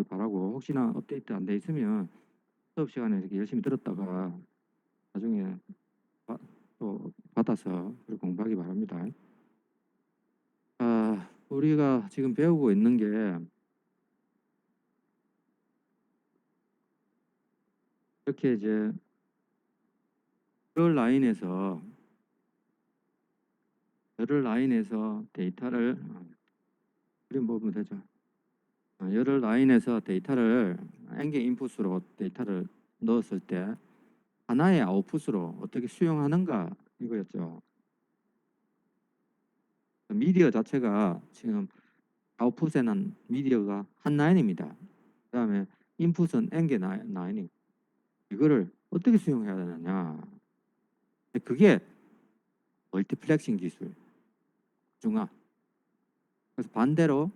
되길 바라고, 혹시나 업데이트 안 돼 있으면 수업 시간에 이렇게 열심히 들었다가 나중에 또 받아서 공부하기 바랍니다. 우리가 지금 배우고 있는 게 이렇게 이제 여러 라인에서 데이터를 그림 보면 되죠. 여러 라인에서 데이터를 n개 인풋으로 데이터를 넣었을 때 하나의 아웃풋으로 어떻게 수용하는가 이거였죠. 미디어 자체가 지금 아웃풋에는 미디어가 한 라인입니다. 그 다음에 인풋은 n개 라인이 이거를 어떻게 수용해야 되느냐. 그게 멀티플렉싱 기술 중앙. 그래서 반대로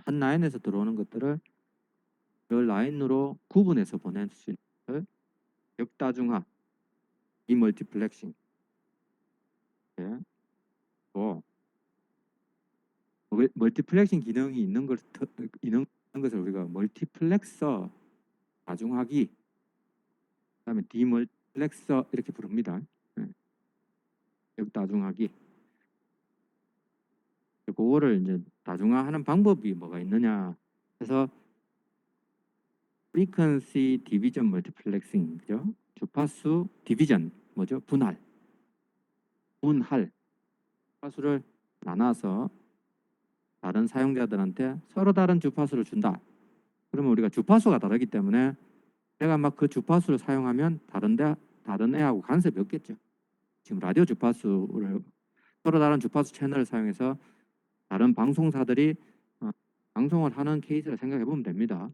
한 라인에서 들어오는 것들을 그 라인으로 구분해서 보낼 수 있는 역다중화 디멀티플렉싱. 예. 또 멀티플렉싱 기능이 있는 것을 우리가 멀티플렉서 다중화기, 그다음에 디멀티플렉서 이렇게 부릅니다. 예. 역다중화기. 그거를 이제 다중화하는 방법이 뭐가 있느냐 해서 프리퀀시 디비전 멀티플렉싱, 그죠? 주파수 디비전 뭐죠? 분할 주파수를 나눠서 다른 사용자들한테 서로 다른 주파수를 준다. 그러면 우리가 주파수가 다르기 때문에 내가 막 그 주파수를 사용하면 다른 애하고 간섭이 없겠죠. 지금 라디오 주파수를 서로 다른 주파수 채널을 사용해서 다른 방송사들이 방송을 하는 케이스를 생각해 보면 됩니다.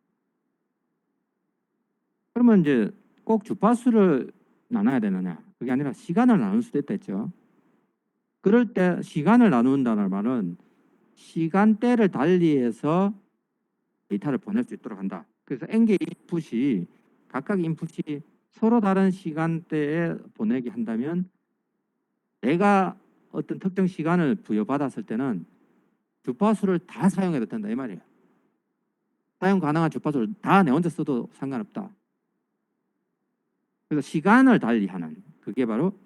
그러면 이제 꼭 주파수를 나눠야 되느냐? 그게 아니라 시간을 나눌 수도 있다 했죠. 그럴 때 시간을 나눈다는 말은 시간대를 달리해서 데이터를 보낼 수 있도록 한다. 그래서 n개 인풋이 각각 인풋이 서로 다른 시간대에 보내게 한다면 내가 어떤 특정 시간을 부여받았을 때는 주파수를 다 사용해도 된다 이 말이에요. 사용 가능한 주파수를 다 내 혼자 써도 상관없다. 그래서 시간을 달리하는 그게 바로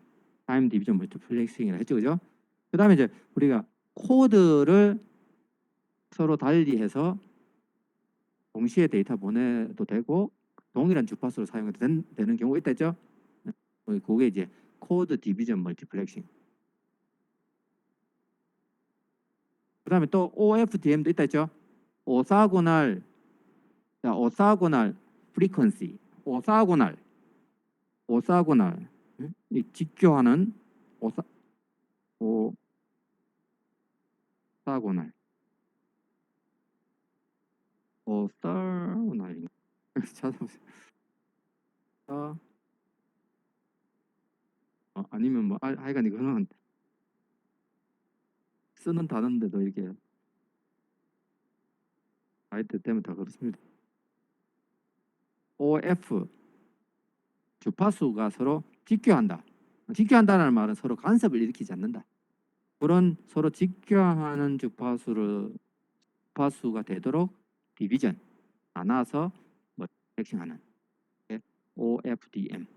타임 디비전 멀티플렉싱이라 했죠, 그죠? 그다음에 이제 우리가 코드를 서로 달리해서 동시에 데이터 보내도 되고 동일한 주파수를 사용해도 되는 경우가 있다 했죠? 그게 이제 코드 디비전 멀티플렉싱. 그다음에 또 OFDM도 있다 했죠? 오사고날 프리퀀시, 오사고날 이 직교하는 오사고날 찾아보세요. 아니면 뭐 하여간 이거는 쓰는 단어인데도 이렇게 아이템 때문에 다 그렇습니다. OF 주파수가 서로 직교한다. 직교한다는 말은 서로 간섭을 일으키지 않는다. 그런 서로 직교하는 주파수가 되도록 디비전 나눠서 멀티플렉싱하는 OFDM.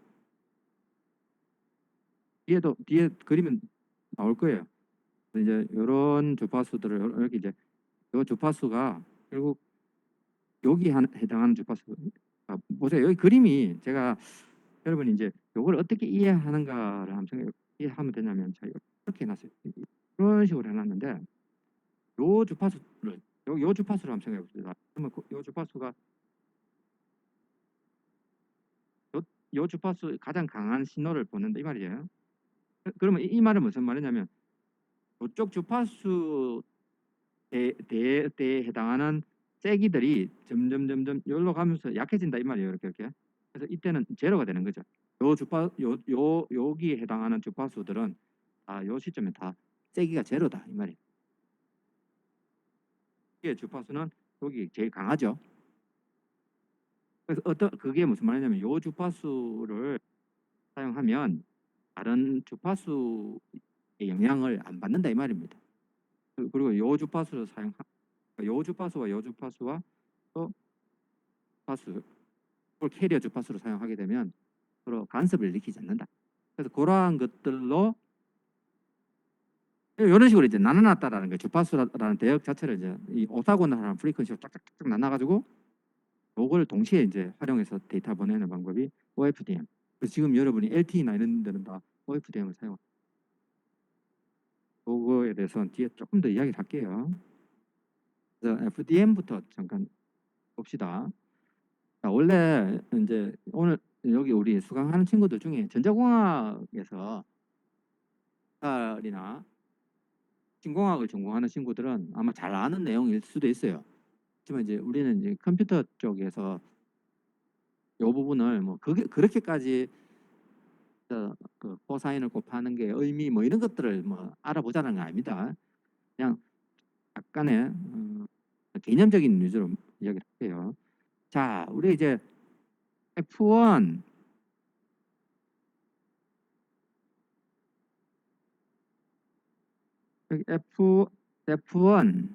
뒤에 그리면 나올 거예요. 이제 이런 주파수들을 이렇게 이제 이 주파수가 결국 여기 해당하는 주파수. 보세요. 여기 그림이 제가 여러분이 이제 이걸 어떻게 이해하는가를 한번 이해하면 되냐면 제가 이렇게 해놨어요. 이런 식으로 해놨는데 요 주파수를 요 주파수를 한번 생각해 봅시다. 그러면 요 주파수가 요 주파수 가장 강한 신호를 보낸다 이 말이에요. 그러면 이 말은 무슨 말이냐면 이쪽 주파수에 해당하는 세기들이 점점 여기로 가면서 약해진다 이 말이에요. 이렇게. 그래서 이때는 제로가 되는 거죠. 여기에 해당하는 주파수들은 요 시점에 다 세기가 제로다 이 말이에요. 이게 주파수는 여기 제일 강하죠. 그래서 그게 무슨 말이냐면 요 주파수를 사용하면 다른 주파수의 영향을 안 받는다 이 말입니다. 그리고 요 주파수를 요 주파수와 요 주파수와 또 주파수, 그걸 캐리어 주파수로 사용하게 되면 서로 간섭을 일으키지 않는다. 그래서 그러한 것들로 이런 식으로 이제 나눠놨다라는 거예요. 주파수라는 대역 자체를 이제 이 오타곤이라는 프리퀀시로 쫙쫙쫙 나눠가지고 요걸 동시에 이제 활용해서 데이터 보내는 방법이 OFDM. 그래서 지금 여러분이 LTE나 이런 데는 다 OFDM을 사용합니다. 그거에 대해서는 뒤에 조금 더 이야기를 할게요. 그래서 FDM부터 잠깐 봅시다. 자, 원래 이제 오늘 여기 우리 수강하는 친구들 중에 전자공학에서 이나 신공학을 전공하는 친구들은 아마 잘 아는 내용일 수도 있어요. 하지만 이제 우리는 이제 컴퓨터 쪽에서 이 부분을 뭐 그렇게까지 그 코사인을 곱하는 게 의미 뭐 이런 것들을 뭐 알아보자는 거 아닙니다. 그냥 약간의 개념적인 위주로 이야기를 할게요. 자, 우리 이제 F1 F1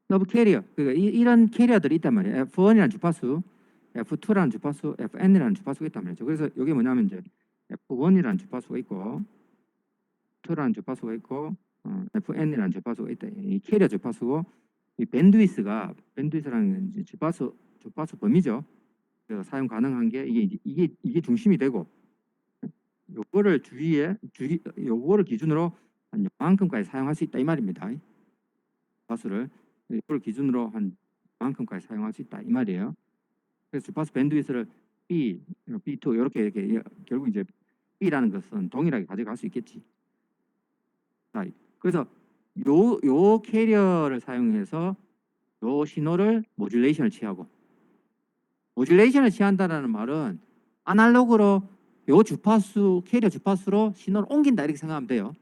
서브 캐리어, 그러니까 이런 캐리어들이 있단 말이에요. F1이라는 주파수, F2라는 주파수, FN이라는 주파수가 있단 말이죠. 그래서 여기 뭐냐면 이제 F1이라는 주파수가 있고, F2라는 주파수가 있고, FN이라는 주파수가 있다. 이 캐리어 주파수고, 이 밴드위스라는 이제 주파수 범위죠. 그래서 사용 가능한 게 이게 중심이 되고, 요거를 요거를 기준으로 한 요만큼까지 사용할 수 있다 이 말입니다. 주파수를 이걸 기준으로 한 만큼까지 사용할 수 있다 이 말이에요. 그래서 주파수 밴드위스를 B2 이렇게 결국 이제 B라는 것은 동일하게 가져갈 수 있겠지. 자, 그래서 요 캐리어를 사용해서 요 신호를 모듈레이션을 취하고, 모듈레이션을 취한다는 말은 아날로그로 요 주파수 캐리어 주파수로 신호를 옮긴다 이렇게 생각하면 돼요.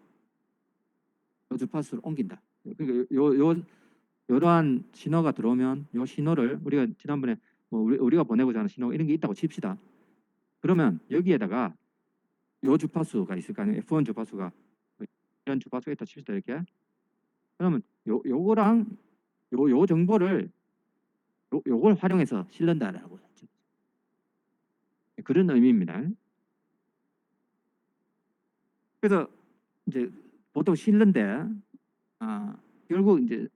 요 주파수를 옮긴다. 그러니까 이러한 신호가 들어오면 이 신호를 우리가 지난번에 뭐 우리가 보내고자 하는 신호 이런 게 있다고 칩시다. 그러면 여기에다가 이 주파수가 있을 거 아니에요. F1 주파수가 이런 주파수가 있다 칩시다 이렇게. 그러면 요거랑 요 정보를 요걸 활용해서 실른다라고 했죠. 그런 의미입니다. 그래서 이제 보통 실는데 결국 이제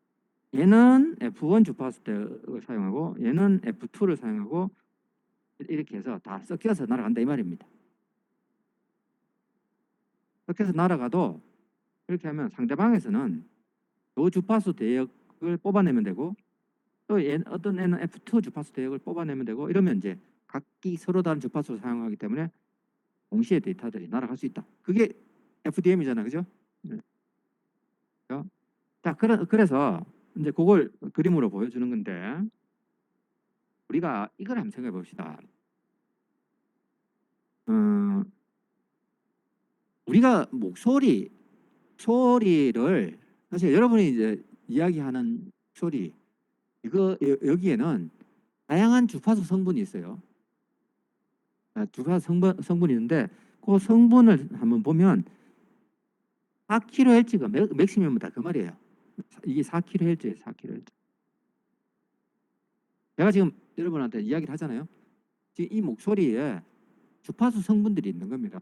얘는 F1 주파수대를 사용하고 얘는 F2를 사용하고 이렇게 해서 다 섞여서 날아간다 이 말입니다. 섞여서 날아가도 이렇게 하면 상대방에서는 요 주파수 대역을 뽑아내면 되고 또 어떤 애는 F2 주파수 대역을 뽑아내면 되고 이러면 이제 각기 서로 다른 주파수를 사용하기 때문에 동시에 데이터들이 날아갈 수 있다. 그게 FDM이잖아, 그죠? 네. 자, 그래서 이제 그걸 그림으로 보여주는 건데 우리가 이걸 한번 생각해 봅시다. 우리가 소리를 사실 여러분이 이제 이야기하는 소리 이거 여기에는 다양한 주파수 성분이 있어요. 주파수 성분이 있는데 그 성분을 한번 보면 4kHz가 맥시멈이다 그 말이에요. 이게 4kHz예요. 4kHz. 제가 지금 여러분한테 이야기를 하잖아요. 지금 이 목소리에 주파수 성분들이 있는 겁니다.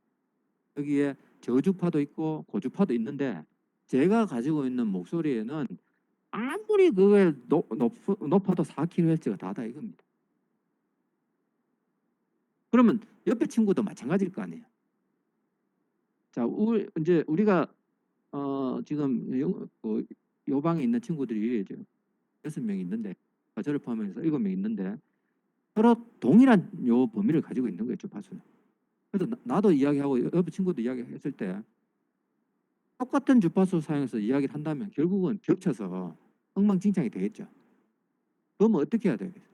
여기에 저주파도 있고 고주파도 있는데 제가 가지고 있는 목소리에는 아무리 그게 높아도 4kHz가 다다 이겁니다. 그러면 옆에 친구도 마찬가지일 거 아니에요. 자, 이제 우리가 지금 요 방에 있는 친구들이 이제 6명 있는데 저를 포함해서 7명 있는데 서로 동일한 요 범위를 가지고 있는 거예요, 주파수는. 그래서 나도 이야기하고 옆에 친구도 이야기했을 때 똑같은 주파수 사용해서 이야기를 한다면 결국은 겹쳐서 엉망진창이 되겠죠. 그러면 어떻게 해야 되겠어요?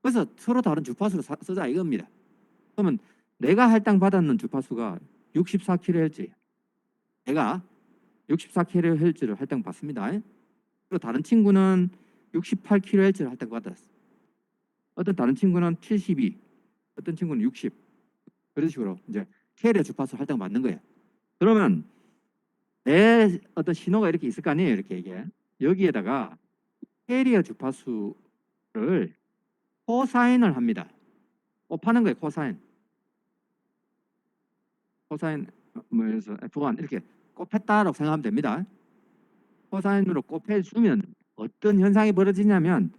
그래서 서로 다른 주파수로 쓰자 이겁니다. 그러면 내가 할당 받았는 주파수가 64kHz. 내가 64kHz를 할당 받습니다. 그리고 다른 친구는 68kHz를 할당 받았어. 어떤 다른 친구는 72, 어떤 친구는 60. 그런 식으로 이제 캐리어 주파수 할당 받는 거예요. 그러면 내 어떤 신호가 이렇게 있을 거 아니에요, 이렇게 이게. 여기에다가 캐리어 주파수를 코사인을 합니다. 곱하는 거예요. 코사인 뭐해서 F1 이렇게 곱했다라고 생각하면 됩니다. 코사인으로 곱해주면 어떤 현상이 벌어지냐면,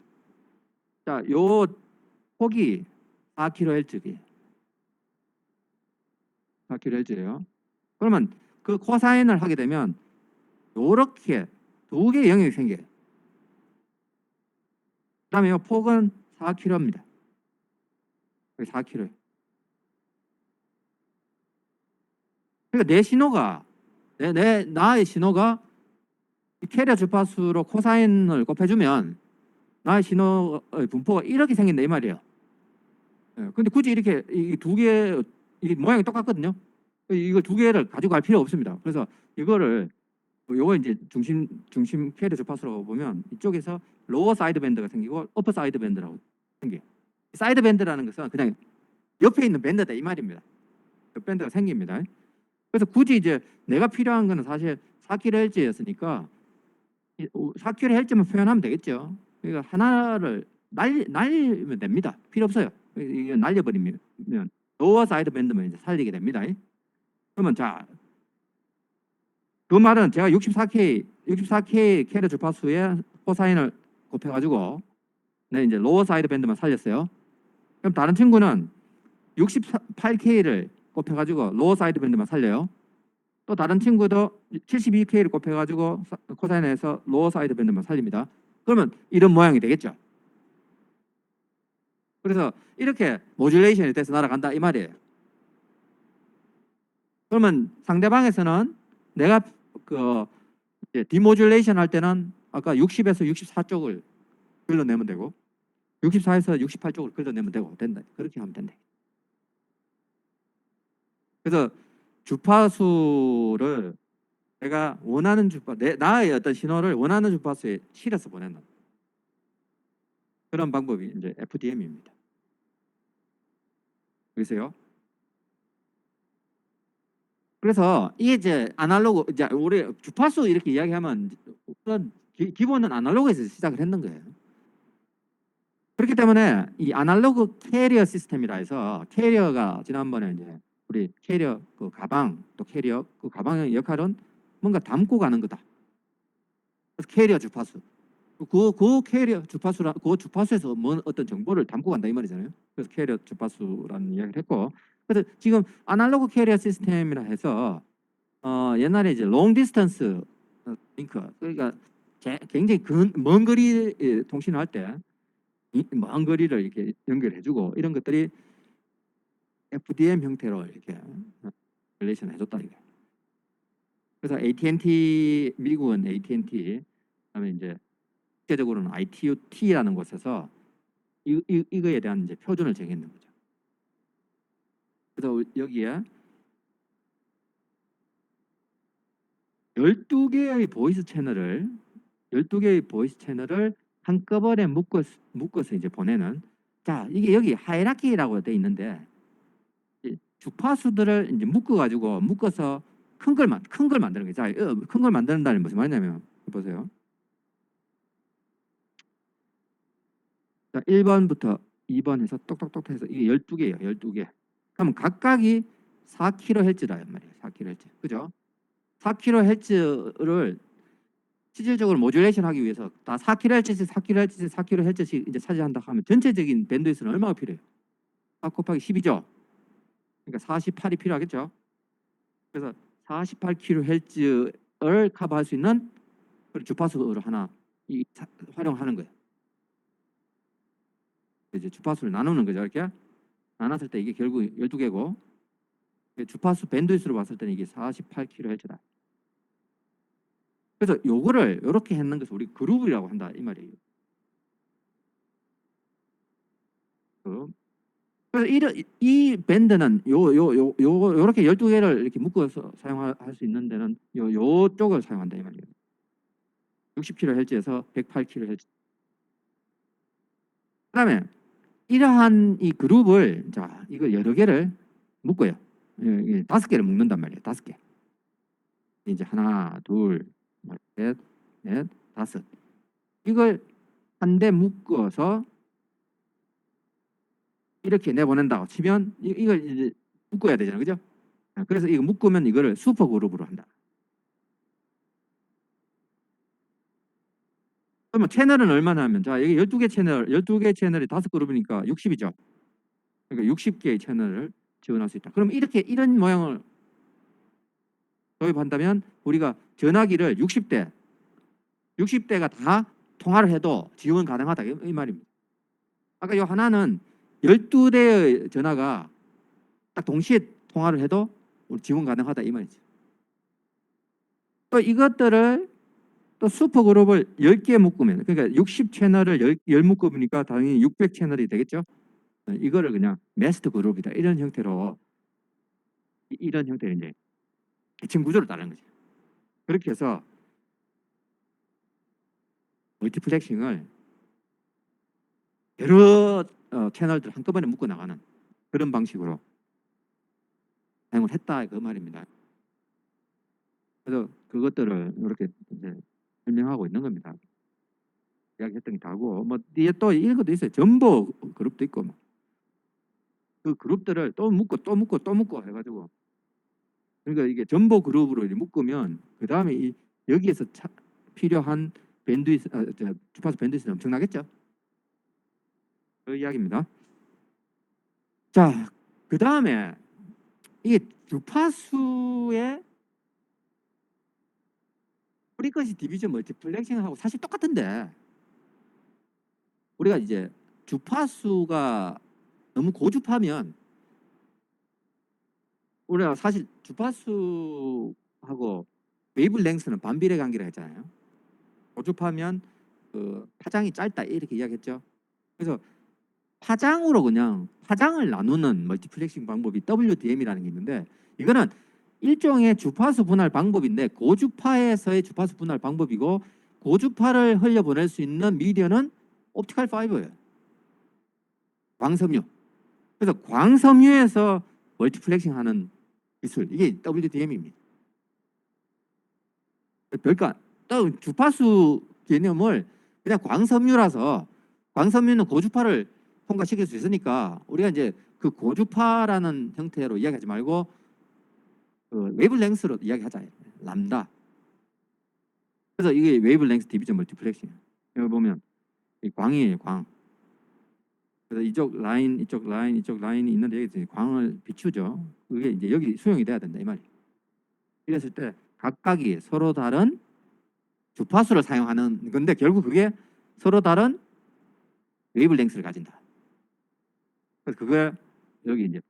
자, 요 폭이 4kHz예요. 4kHz예요. 그러면 그 코사인을 하게 되면 요렇게 두 개의 영역이 생겨요. 그다음에 요 폭은 4km입니다. 4km. 그러니까 내 신호가 나의 신호가 캐리어 주파수로 코사인을 곱해주면 나의 신호의 분포가 이렇게 생긴다 이 말이에요. 근데 굳이 이렇게 이 두 개 모양이 똑같거든요. 이거 두 개를 가지고 갈 필요 없습니다. 그래서 이거를 요거 이제 중심 캐리어 주파수라고 보면 이쪽에서 로어 사이드 밴드가 생기고 어퍼 사이드 밴드라고 생겨요. 사이드 밴드라는 것은 그냥 옆에 있는 밴드다 이 말입니다. 옆 밴드가 생깁니다. 그래서 굳이 이제 내가 필요한 거는 사실 4kHz였으니까 4kHz만 표현하면 되겠죠. 그러니까 하나를 날리면 됩니다. 필요 없어요. 이게 날려버리면 로어 사이드 밴드만 이제 살리게 됩니다. 그러면 자, 그 말은 제가 64K 캐리어 주파수에 코사인을 곱해가지고 네, 이제 로어 사이드 밴드만 살렸어요. 그럼 다른 친구는 68K를 곱해가지고 로어 사이드 밴드만 살려요. 또 다른 친구도 72K를 곱해가지고 코사인에서 로어 사이드 밴드만 살립니다. 그러면 이런 모양이 되겠죠. 그래서 이렇게 모듈레이션이 돼서 날아간다 이 말이에요. 그러면 상대방에서는 내가 그 디모듈레이션 할 때는 아까 60에서 64쪽을 걸러내면 되고 64에서 68쪽을 걸러내면 되고 된다. 그렇게 하면 된다. 그래서 주파수를 내가 원하는 나의 어떤 신호를 원하는 주파수에 실어서 보내는 그런 방법이 이제 FDM입니다. 보이세요? 그래서 이게 이제 아날로그, 이제 우리 주파수 이렇게 이야기하면 우선 기본은 아날로그에서 시작을 했는 거예요. 그렇기 때문에 이 아날로그 캐리어 시스템이라 해서 캐리어가 지난번에 이제 우리 캐리어 그 가방 또 캐리어 그 가방의 역할은 뭔가 담고 가는 거다. 그래서 캐리어 주파수. 그 캐리어 주파수라 그 주파수에서 뭔 어떤 정보를 담고 간다 이 말이잖아요. 그래서 캐리어 주파수라는 이야기를 했고, 그래서 지금 아날로그 캐리어 시스템이라 해서 옛날에 이제 롱 디스턴스 링크, 그러니까 굉장히 먼 거리 통신을 할 때 먼 거리를 이렇게 연결해주고 이런 것들이 FDM 형태로 이렇게 릴레이션 해줬다 이게. 그래서 AT&T 미국은 AT&T 그다음에 이제 국제적으로는 ITU-T라는 곳에서 이거에 대한 이제 표준을 정했는 거죠. 그래서 여기에 12개의 보이스 채널을 한꺼번에 묶어서 이제 보내는, 자, 이게 여기 하이라키라고 돼 있는데 주파수들을 이제 묶어서 큰 걸 만드는 거예요. 자, 큰 걸 만든다는 무슨 말이냐면 보세요. 자, 1번부터 2번 해서 똑똑똑 해서 이게 12개예요. 12개. 그러면 각각이 4kHz란 말이에요. 4kHz. 그죠? 4kHz를 실질적으로 모듈레이션 하기 위해서 다 4kHz 이제 차지한다 하면 전체적인 밴드위스는 얼마가 필요해요? 4 곱하기 10이죠. 그러니까 48이 필요하겠죠. 그래서 48kHz를 커버할 수 있는 주파수를 하나 활용하는 거예요. 이제 주파수를 나누는 거죠. 이렇게 나눴을 때 이게 결국 12개고 주파수 밴드위스로 봤을 때는 이게 48kHz다. 그래서 요거를 이렇게 했는 것을 우리 그룹이라고 한다 이 말이에요. 그래서 이 밴드는 요렇게 12개를 이렇게 묶어서 사용할 수 있는 데는 요쪽을 사용한다 이 말이에요. 60kHz에서 108kHz. 그다음에 이러한 이 그룹을 자 이거 여러 개를 묶어요. 5개를 묶는단 말이에요. 5개. 이제 하나, 둘, 셋, 넷, 다섯. 이걸 한 대 묶어서 이렇게 내보낸다고 치면 이걸 이제 묶어야 되잖아요. 그죠? 그래서 이거 묶으면 이거를 슈퍼 그룹으로 한다. 그러면 채널은 얼마나 하면, 자, 여기 12개 채널, 12개 채널이 5그룹이니까 60이죠. 그러니까 60개의 채널을 지원할 수 있다. 그럼 이렇게 이런 모양을 도입한다면 우리가 전화기를 60대가 다 통화를 해도 지원 가능하다 이 말입니다. 아까 요 하나는 12대의 전화가 딱 동시에 통화를 해도 지원 가능하다 이 말이죠. 또 이것들을 또 슈퍼그룹을 10개 묶으면, 그러니까 60채널을 10 묶으니까 당연히 600채널이 되겠죠. 이거를 그냥 메스트 그룹이다 이런 형태로 이런 형태의 이제 계층 구조를 따르는 거죠. 그렇게 해서 멀티플렉싱을 여러 채널들 한꺼번에 묶어 나가는 그런 방식으로 사용을 했다 그 말입니다. 그래서 그것들을 이렇게 이제 설명하고 있는 겁니다. 이야기했던 게 다고, 뭐 뒤에 또 이런 것도 있어요. 전보 그룹도 있고, 뭐. 그 그룹들을 또 묶고 또 묶고 또 묶고 해가지고, 그러니까 이게 전보 그룹으로 이제 묶으면 그 다음에 여기에서 필요한 밴드위스, 주파수 밴드위스는 엄청나겠죠. 그 이야기입니다. 자, 그 다음에 이게 주파수의 프리퀀시 디비전 멀티플렉싱하고 사실 똑같은데, 우리가 이제 주파수가 너무 고주파면, 우리가 사실 주파수하고 웨이브랭스는 반비례 관계라 했잖아요. 고주파면 그 파장이 짧다 이렇게 이야기했죠. 그래서 파장으로 그냥 파장을 나누는 멀티플렉싱 방법이 WDM이라는 게 있는데, 이거는 일종의 주파수 분할 방법인데 고주파에서의 주파수 분할 방법이고, 고주파를 흘려보낼 수 있는 미디어는 옵티컬 파이버예요. 광섬유. 그래서 광섬유에서 멀티플렉싱 하는 기술, 이게 WDM입니다. 그러니까 주파수 개념을 그냥 광섬유라서, 광섬유는 고주파를 통과시킬 수 있으니까 우리가 이제 그 고주파라는 형태로 이야기하지 말고 그 웨이브랭스로 이야기하자. 람다. 그래서 이게 웨이브랭스 디비전 멀티플렉싱. 여기 보면 이 광이에요, 광. 그래서 이쪽 라인, 이쪽 라인, 이쪽 라인이 있는데 여기 광을 비추죠. 그게 이제 여기 수용이 돼야 된다 이 말이에요. 이랬을 때 각각이 서로 다른 주파수를 사용하는 건데, 결국 그게 서로 다른 웨이브랭스를 가진다. 그래서 그걸 여기 이제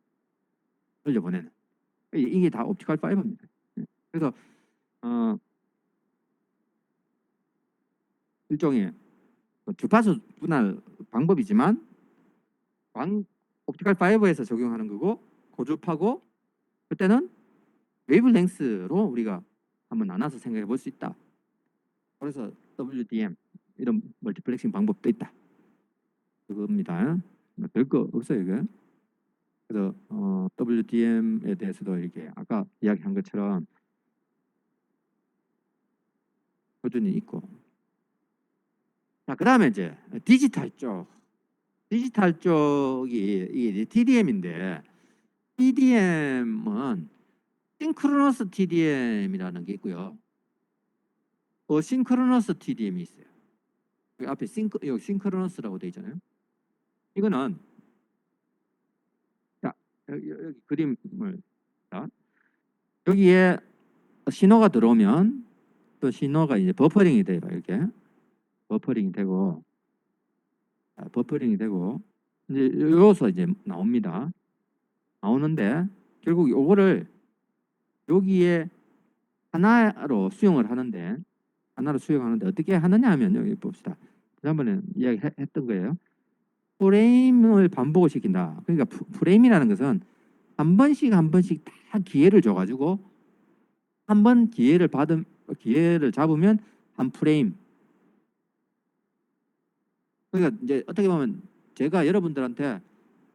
흘려보내는, 이게 다 옵티컬 파이버입니다. 그래서 일종의 주파수 분할 방법이지만 옵티컬 파이버에서 적용하는 거고, 고주파고, 그때는 웨이브랭스로 우리가 한번 나눠서 생각해 볼 수 있다. 그래서 WDM 이런 멀티플렉싱 방법도 있다. 그겁니다. 별거 없어요 이게. 그래서 WDM에 대해서도 이렇게 아까 이야기한 것처럼 표준이 있고. 자, 그 다음에 이제 디지털 쪽. 디지털 쪽이 이게 TDM인데, TDM은 싱크로너스 TDM이라는 게 있고요. 어싱크로너스 TDM이 있어요. 여기 앞에 여기 싱크로너스라고 되어 있잖아요. 이거는, 자, 여기 그림을, 자, 여기에 신호가 들어오면 또 신호가 이제 버퍼링이 돼요. 이렇게 버퍼링이 되고, 이제 여기서 이제 나옵니다. 나오는데 결국 요거를 여기에 하나로 수용을 하는데, 어떻게 하느냐 하면 여기 봅시다. 지난번에 이야기했던 거예요. 프레임을 반복을 시킨다. 그러니까 프레임이라는 것은 한 번씩 다 기회를 줘가지고, 한 번 기회를 잡으면 한 프레임. 그러니까 이제 어떻게 보면 제가 여러분들한테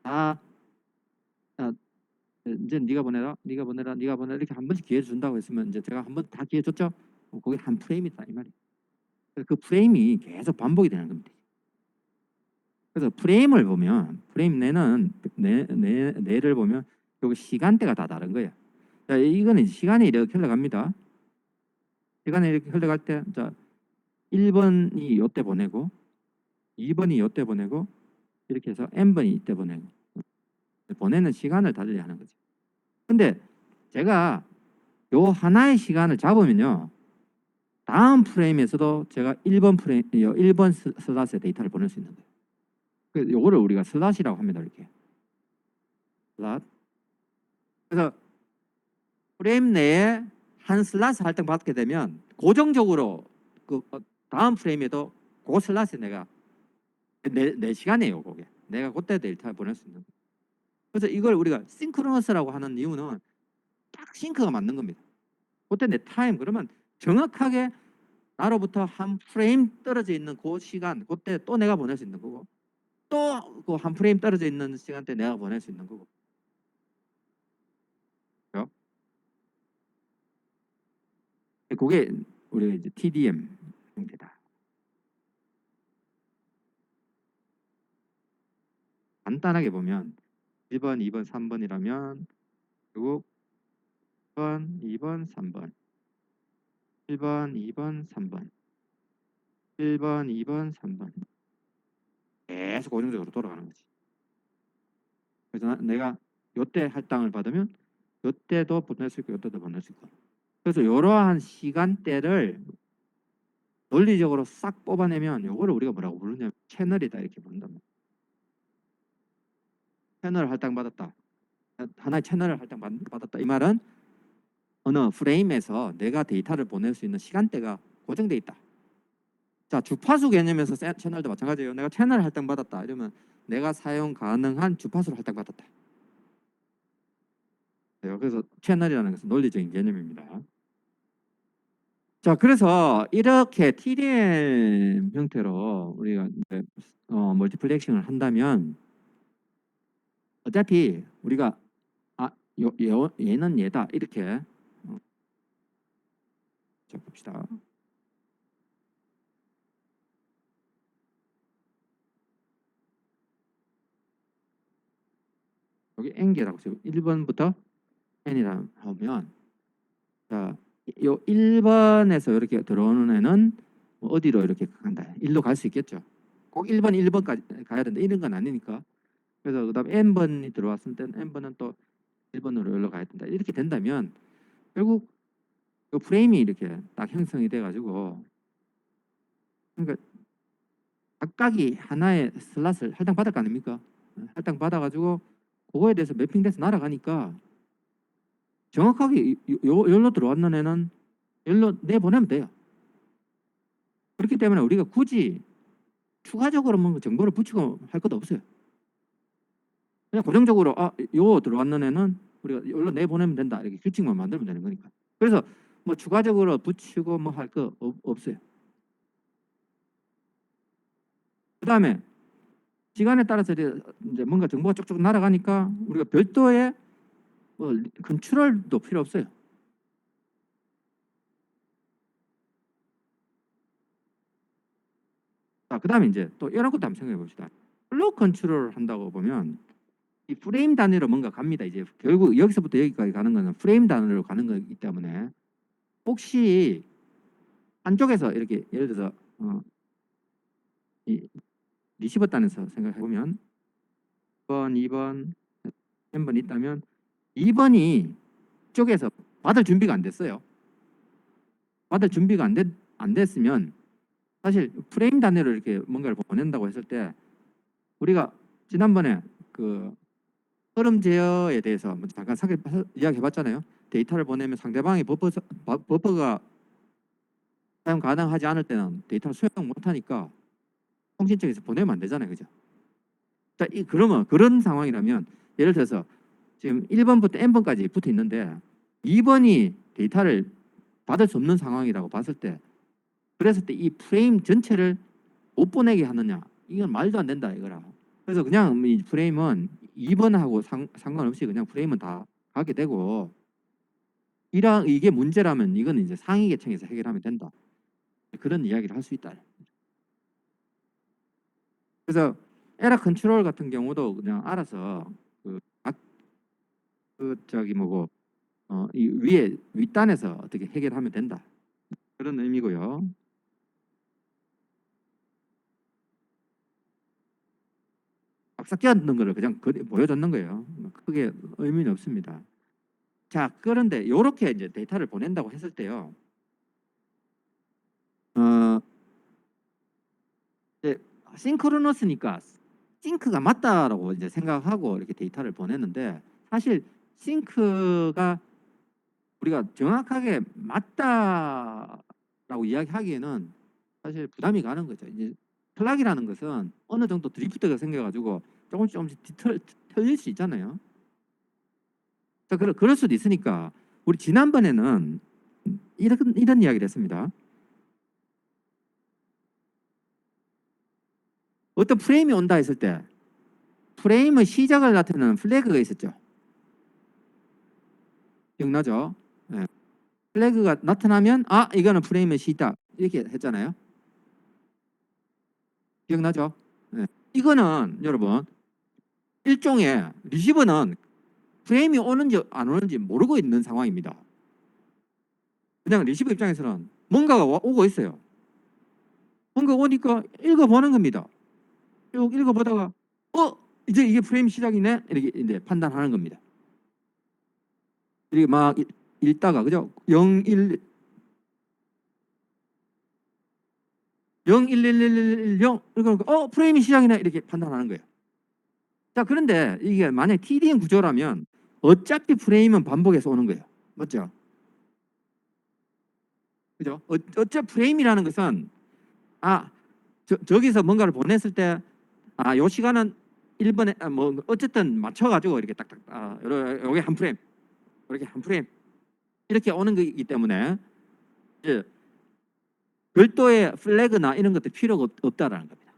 다 이제 네가 보내라 이렇게 한 번씩 기회를 준다고 했으면, 이제 제가 한 번 다 기회 줬죠. 그게 한 프레임이다 이 말이에요. 그 프레임이 계속 반복이 되는 겁니다. 그래서 프레임을 보면 프레임 내는 내를 보면 여기 시간대가 다 다른 거예요. 자, 이거는 시간이 이렇게 흘러갑니다. 시간이 이렇게 흘러갈 때, 자, 1번이 요때 보내고 2번이 요때 보내고 이렇게 해서 n번이 이때 보내고 보내는 시간을 달리 하는 거죠. 근데 제가 요 하나의 시간을 잡으면요, 다음 프레임에서도 제가 1번 프레임, 1번 슬롯에 데이터를 보낼 수 있는 거예요. 그래서 요거를 우리가 슬롯이라고 합니다. 이렇게 슬롯. 그래서 프레임 내에 한 슬롯을 할당받게 되면 고정적으로 그 다음 프레임에도 그 슬롯에 내가 내 시간이에요. 그게 내가 그때 데이터를 보낼 수 있는 거예요. 그래서 이걸 우리가 싱크로너스라고 하는 이유는 딱 싱크가 맞는 겁니다. 그때 내 타임, 그러면 정확하게 나로부터 한 프레임 떨어져 있는 그 시간, 그때 또 내가 보낼 수 있는 거고, 또 그 한 프레임 떨어져 있는 시간대 내가 보낼 수 있는 거고. 그죠? 그게 우리가 이제 TDM 형태다. 간단하게 보면 1번, 2번, 3번이라면 결국 1번, 2번, 3번, 1번, 2번, 3번, 1번, 2번, 3번 계속 고정적으로 돌아가는 거지. 그래서 내가 요때 할당을 받으면 요때도 보낼 수 있고 요때도 보낼 수 있고. 그래서 이러한 시간대를 논리적으로 싹 뽑아내면 요거를 우리가 뭐라고 부르냐면 채널이다 이렇게 부른단 말이야. 채널 할당받았다. 하나의 채널을 할당받았다. 이 말은 어느 프레임에서 내가 데이터를 보낼 수 있는 시간대가 고정돼 있다. 자, 주파수 개념에서 채널도 마찬가지예요. 내가 채널 할당받았다. 이러면 내가 사용 가능한 주파수를 할당받았다. 그래서 채널이라는 것은 논리적인 개념입니다. 자, 그래서 이렇게 TDM 형태로 우리가 멀티플렉싱을 한다면 어차피 우리가 얘는 얘다 이렇게 자 봅시다. 여기 n개라고 지금 1번부터 n이라 하면 자, 요 1번에서 이렇게 들어오는 애는 어디로 이렇게 간다. 1로 갈 수 있겠죠. 꼭 1번, 1번까지 가야 된다. 이런 건 아니니까. 그래서 그다음에 n번이 들어왔을 때는 n번은 또 1번으로 연락 가야 된다. 이렇게 된다면 결국 그 프레임이 이렇게 딱 형성이 돼 가지고 그러니까 각각이 하나의 슬롯을 할당 받을 거 아닙니까? 할당 받아 가지고 그거에 대해서 매핑돼서 날아가니까 정확하게 열로 들어왔는 애는 열로 내보내면 돼요. 그렇기 때문에 우리가 굳이 추가적으로 뭐 정보를 붙이고 할 것도 없어요. 그냥 고정적으로 요 들어왔는 애는 우리가 열로 내보내면 된다 이렇게 규칙만 만들면 되는 거니까. 그래서 뭐 추가적으로 붙이고 뭐 할 거 없어요. 그다음에 시간에 따라서 이제 뭔가 정보가 쭉쭉 날아가니까 우리가 별도의 뭐 컨트롤도 필요 없어요. 자, 그다음에 이제 또 이런 것도 한번 생각해 봅시다. 플로우 컨트롤을 한다고 보면 이 프레임 단위로 뭔가 갑니다. 이제 결국 여기서부터 여기까지 가는 거는 프레임 단위로 가는 거기 때문에 혹시 한쪽에서 이렇게 예를 들어서 이 리시버 단에서 생각해 보면 1번, 2번, 3번 있다면 2번이 쪽에서 받을 준비가 안 됐어요. 받을 준비가 안 됐으면 사실 프레임 단위로 이렇게 뭔가를 보낸다고 했을 때 우리가 지난번에 그 흐름 제어에 대해서 잠깐 이야기해봤잖아요. 데이터를 보내면 상대방이 버퍼가 사용 가능하지 않을 때는 데이터를 수용 못하니까 통신 쪽에서 보내면 안 되잖아요, 그죠? 자, 그러면 그런 상황이라면 예를 들어서 지금 1번부터 n번까지 붙어 있는데 2번이 데이터를 받을 수 없는 상황이라고 봤을 때 그랬을 때 이 프레임 전체를 못 보내게 하느냐 이건 말도 안 된다 이거라. 그래서 그냥 이 프레임은 2번하고 상관없이 그냥 프레임은 다 가게 되고 이게 문제라면 이건 이제 상위 계층에서 해결하면 된다. 그런 이야기를 할 수 있다. 그래서 에러 컨트롤 같은 경우도 그냥 알아서 저기 뭐고 이 위에 윗단에서 어떻게 해결하면 된다. 그런 의미고요. 박사 끼얹는 거를 그냥 보여줬는 거예요. 크게 의미는 없습니다. 자, 그런데 이렇게 이제 데이터를 보낸다고 했을 때요. 이제 싱크로너스니까 싱크가 맞다라고 이제 생각하고 이렇게 데이터를 보냈는데 사실 싱크가 우리가 정확하게 맞다라고 이야기하기에는 사실 부담이 가는 거죠. 이제 플락이라는 것은 어느 정도 드리프트가 생겨가지고 조금씩 틀릴 수 있잖아요. 자, 그럴 수도 있으니까 우리 지난번에는 이런 이야기를 했습니다. 어떤 프레임이 온다 했을 때 프레임의 시작을 나타내는 플래그가 있었죠. 기억나죠? 네. 플래그가 나타나면 이거는 프레임의 시작 이렇게 했잖아요. 기억나죠? 네. 이거는 여러분 일종의 리시버는 프레임이 오는지 안 오는지 모르고 있는 상황입니다. 그냥 리시버 입장에서는 뭔가가 오고 있어요. 뭔가 오니까 읽어보는 겁니다. 쭉 읽어보다가 이제 이게 프레임 시작이네 이렇게 이제 판단하는 겁니다. 이렇게 막 읽다가 그죠? 01110 그러니까 프레임이 시작이네 이렇게 판단하는 거예요. 자, 그런데 이게 만약 TDM 구조라면 어차피 프레임은 반복해서 오는 거예요. 맞죠? 그죠? 어차피 프레임이라는 것은 저기서 뭔가를 보냈을 때 요 시간은 1번에 뭐 어쨌든 맞춰가지고 이렇게 딱딱 요게 한 프레임 이렇게 한 프레임 이렇게 오는 거기 때문에 이제 별도의 플래그나 이런 것들 필요가 없다라는 겁니다.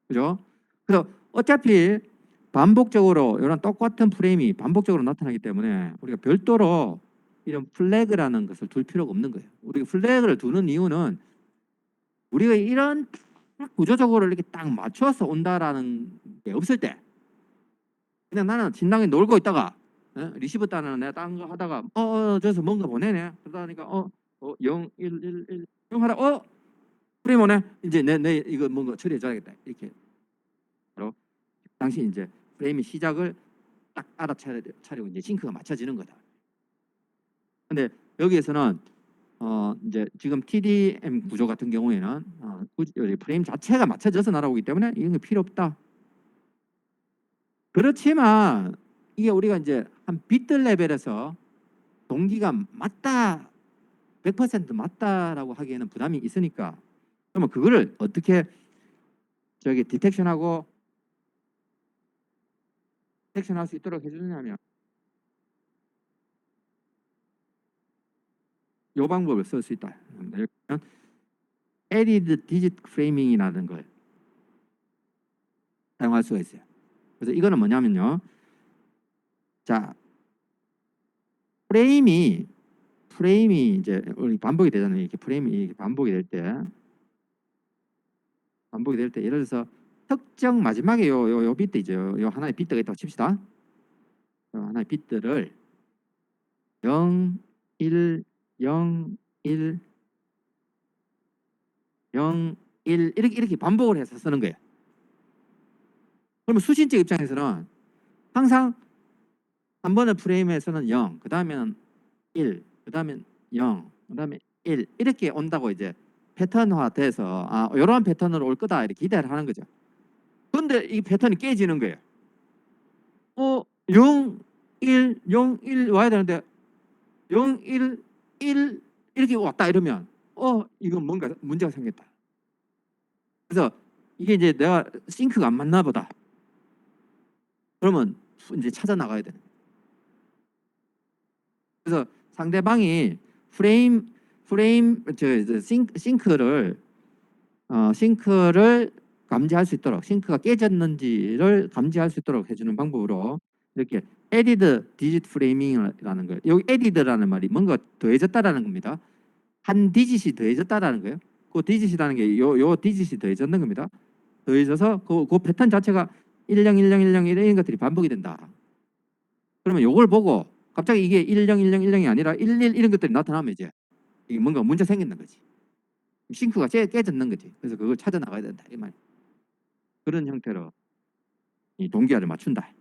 그죠? 그래서 어차피 반복적으로 이런 똑같은 프레임이 반복적으로 나타나기 때문에 우리가 별도로 이런 플래그라는 것을 둘 필요가 없는 거예요. 우리가 플래그를 두는 이유는 우리가 이런 구조적으로 이렇게 딱 맞춰서 온다라는 게 없을 때 그냥 나는 진당에 놀고 있다가 리시버 따는 내가 딴 거 하다가 저기서 뭔가 보내네 그러다니까 0, 1, 1, 1 0 하다 프레임 오네 이제 내 이거 뭔가 처리해줘야겠다 이렇게 바로 당시 이제 프레임의 시작을 딱 알아차리고 이제 싱크가 맞춰지는 거다. 근데 여기에서는 이제 지금 TDM 구조 같은 경우에는 프레임 자체가 맞춰져서 날아오기 때문에 이런 게 필요 없다. 그렇지만 이게 우리가 이제 한 비트 레벨에서 동기가 맞다 100% 맞다라고 하기에는 부담이 있으니까 그러면 그거를 어떻게 디텍션할 수 있도록 해주냐면 이 방법을 쓸 수 있다. added digit framing이라는 걸 사용할 수가 있어요. 그래서 이거는 뭐냐면요. 자, 프레임이 이제 우리 반복이 되잖아요. 이렇게 프레임이 이렇게 반복이 될 때 예를 들어서 특정 마지막에 요 비트 이제 요 하나의 비트가 있다고 칩시다. 하나의 비트를 0, 1, 0, 1, 0, 1 이렇게 반복을 해서 쓰는 거예요. 그러면 수신체 입장에서는 항상 한 번의 프레임에서는 0, 그 다음에는 1, 그 다음엔 0, 그 다음에 1 이렇게 온다고 이제 패턴화돼서 이러한 패턴으로 올 거다 이렇게 기대를 하는 거죠. 그런데 이 패턴이 깨지는 거예요. 0, 1, 0, 1 와야 되는데 0, 1, 1 이렇게 왔다 이러면 이건 뭔가 문제가 생겼다. 그래서 이게 이제 내가 싱크가 안 맞나 보다. 그러면 이제 찾아 나가야 되는 거예요. 그래서 상대방이 싱크를 감지할 수 있도록 싱크가 깨졌는지를 감지할 수 있도록 해주는 방법으로 이렇게 added digit framing이라는 거예요. 여기 added라는 말이 뭔가 더해졌다라는 겁니다. 한 디짓이 더해졌다라는 거예요. 그 디짓이라는 게 요 디짓이 더해졌는 겁니다. 더해져서 그 패턴 자체가 10, 10, 10 이런 것들이 반복이 된다. 그러면 요걸 보고 갑자기 이게 10, 10, 10이 아니라 11 이런 것들이 나타나면 이제 이게 뭔가 문제 생기는 거지. 싱크가 깨졌는 거지. 그래서 그걸 찾아 나가야 된다 이 말. 그런 형태로 이 동기화를 맞춘다.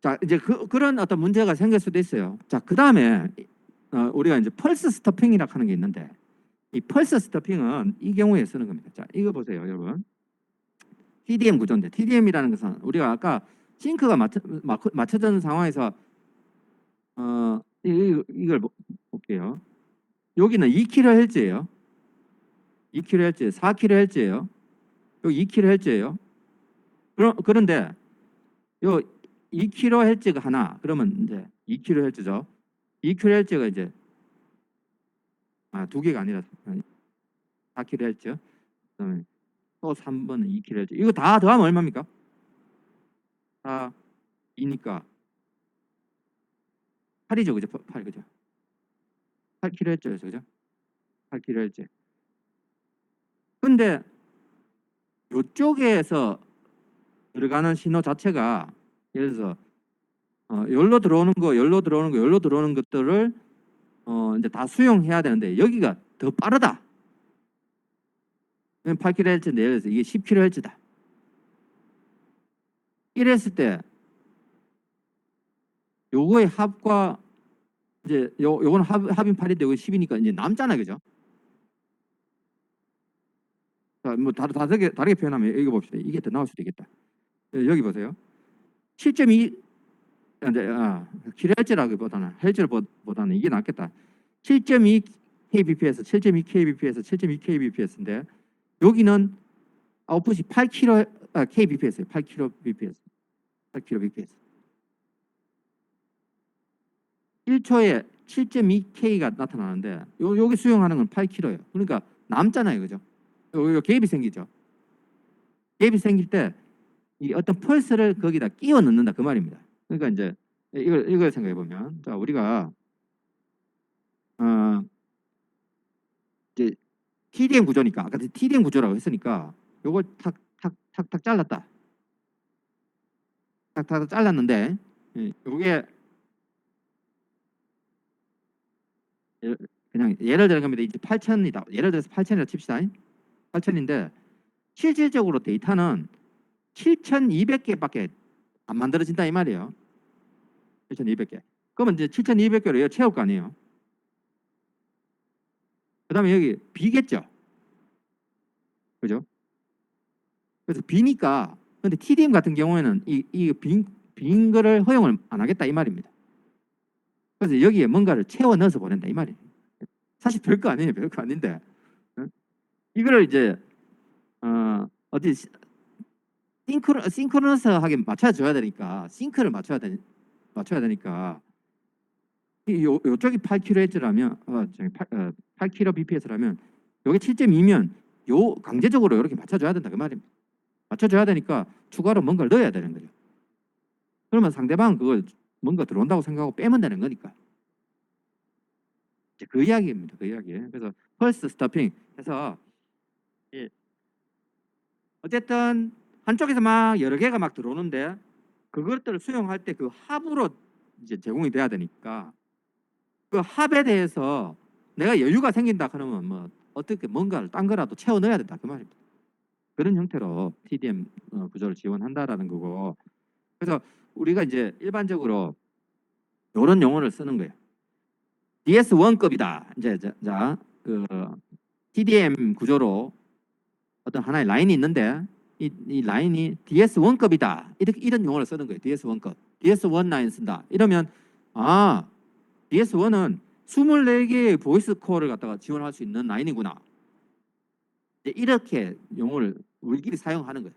자, 이제 그런 어떤 문제가 생길 수도 있어요. 자, 그 다음에 우리가 이제 펄스 스토핑이라고 하는 게 있는데, 이 펄스 스토핑은 이 경우에 쓰는 겁니다. 자, 이거 보세요, 여러분. TDM 구조인데, TDM이라는 것은 우리가 아까 싱크가 맞춰진 상황에서 이걸 볼게요. 여기는 2kHz예요. 2kHz, 4kHz예요. 여기 2kHz예요. 그런데 요 2kHz가 하나, 그러면 이제 2kHz죠. 2kHz가 이제 두 개가 아니라 4kHz. 그다음에 또 3번은 2kHz. 이거 다 더하면 얼마입니까? 4, 2니까 8이죠, 그죠? 8, 그죠? 8kHz, 그죠? 8kHz. 근데 이쪽에서 들어가는 신호 자체가 예를 들어서 열로 들어오는 거, 열로 들어오는 거, 열로 들어오는 것들을 이제 다 수용해야 되는데 여기가 더 빠르다. 8kHz인데 예를 들어서 이게 10kHz다. 이랬을 때 요거의 합과 이제 요거는 합인 8인데 요거 10이니까 이제 남잖아요, 그죠? 자, 뭐 다르게 표현하면 이거 봅시다. 이게 더 나올 수도 있겠다. 여기 보세요. 7.2 이제 kHz라기보다는 헬즈보다는 이게 낫겠다. 7.2 kbps, 7.2 kbps, 7.2 kbps인데 여기는 아웃풋이 8kb kbps예요. 8kbps, 8kbps. 1초에 7.2K가 나타나는데 여기 수용하는 건 8kg예요. 그러니까 남잖아요, 그죠? 요 갭이 생기죠. 갭이 생길 때 이 어떤 펄스를 거기다 끼워 넣는다 그 말입니다. 그러니까 이제 이걸 생각해 보면, 자 우리가 이제 TDM 구조니까 아까 TDM 구조라고 했으니까 요걸 탁탁탁탁 잘랐다. 탁탁 잘랐는데 요게 그냥 예를 들은 겁니다. 이제 8,000이다. 예를 들어서 8,000이라 칩시다. 8,000인데 실질적으로 데이터는 7,200개밖에 안 만들어진다 이 말이에요. 7,200개. 그러면 이제 7,200개로 채울 거 아니에요. 그 다음에 여기 B겠죠. 그죠? 그래서 B니까, 근데 TDM 같은 경우에는 빈 거를 허용을 안 하겠다 이 말입니다. 그래서 여기에 뭔가를 채워 넣어서 보낸다 이 말이에요. 사실 별거 아니에요. 별거 아닌데. 이거를 이제 어디 싱크로너스하게 맞춰줘야 되니까, 싱크를 맞춰야 되니까 요쪽이 8kHz라면 8kbps라면 요게 7.2면 요 강제적으로 이렇게 맞춰줘야 된다 그 말입니다. 맞춰줘야 되니까 추가로 뭔가를 넣어야 되는 거죠. 그러면 상대방은 그걸 뭔가 들어온다고 생각하고 빼면 되는 거니까. 이제 그 이야기입니다. 그 이야기. 그래서 펄스 스토핑 해서 어쨌든 한쪽에서 막 여러 개가 막 들어오는데 그것들을 수용할 때 그 합으로 이제 제공이 돼야 되니까 그 합에 대해서 내가 여유가 생긴다 그러면 뭐 어떻게 뭔가를 딴 거라도 채워 넣어야 된다 그 말입니다. 그런 형태로 TDM 구조를 지원한다라는 거고, 그래서 우리가 이제 일반적으로 이런 용어를 쓰는 거예요. DS1급이다. 이제 그 TDM 구조로 어떤 하나의 라인이 있는데 이 라인이 DS1급이다. 이런 용어를 쓰는 거예요. DS1급. DS1 라인 쓴다. 이러면 DS1은 24개의 보이스 코어를 갖다가 지원할 수 있는 라인이구나. 이렇게 용어를 우리끼리 사용하는 거예요.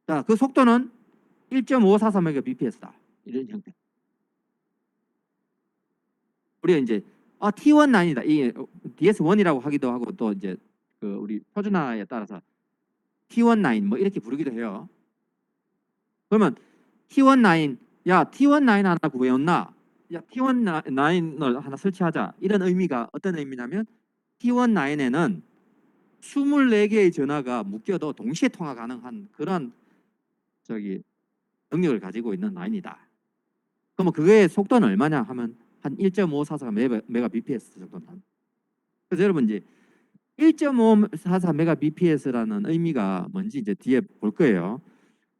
자, 그 속도는 1.543Mbps다. 이런 형태. 우리가 이제 T1 라인이다. 이 DS1이라고 하기도 하고 또 이제 그 우리 표준화에 따라서 T1 라인 뭐 이렇게 부르기도 해요. 그러면 T1 라인, 야 T1 라인 하나 구해왔나? 야, T1 라인을 하나 설치하자. 이런 의미가 어떤 의미냐면 T1 라인에는 24개의 전화가 묶여도 동시에 통화 가능한 그런 저기 능력을 가지고 있는 라인이다. 그러면 그거의 속도는 얼마냐 하면 한 1.544 메가bps 정도 나. 그래서 여러분 이제 1.544 메가bps라는 의미가 뭔지 이제 뒤에 볼 거예요.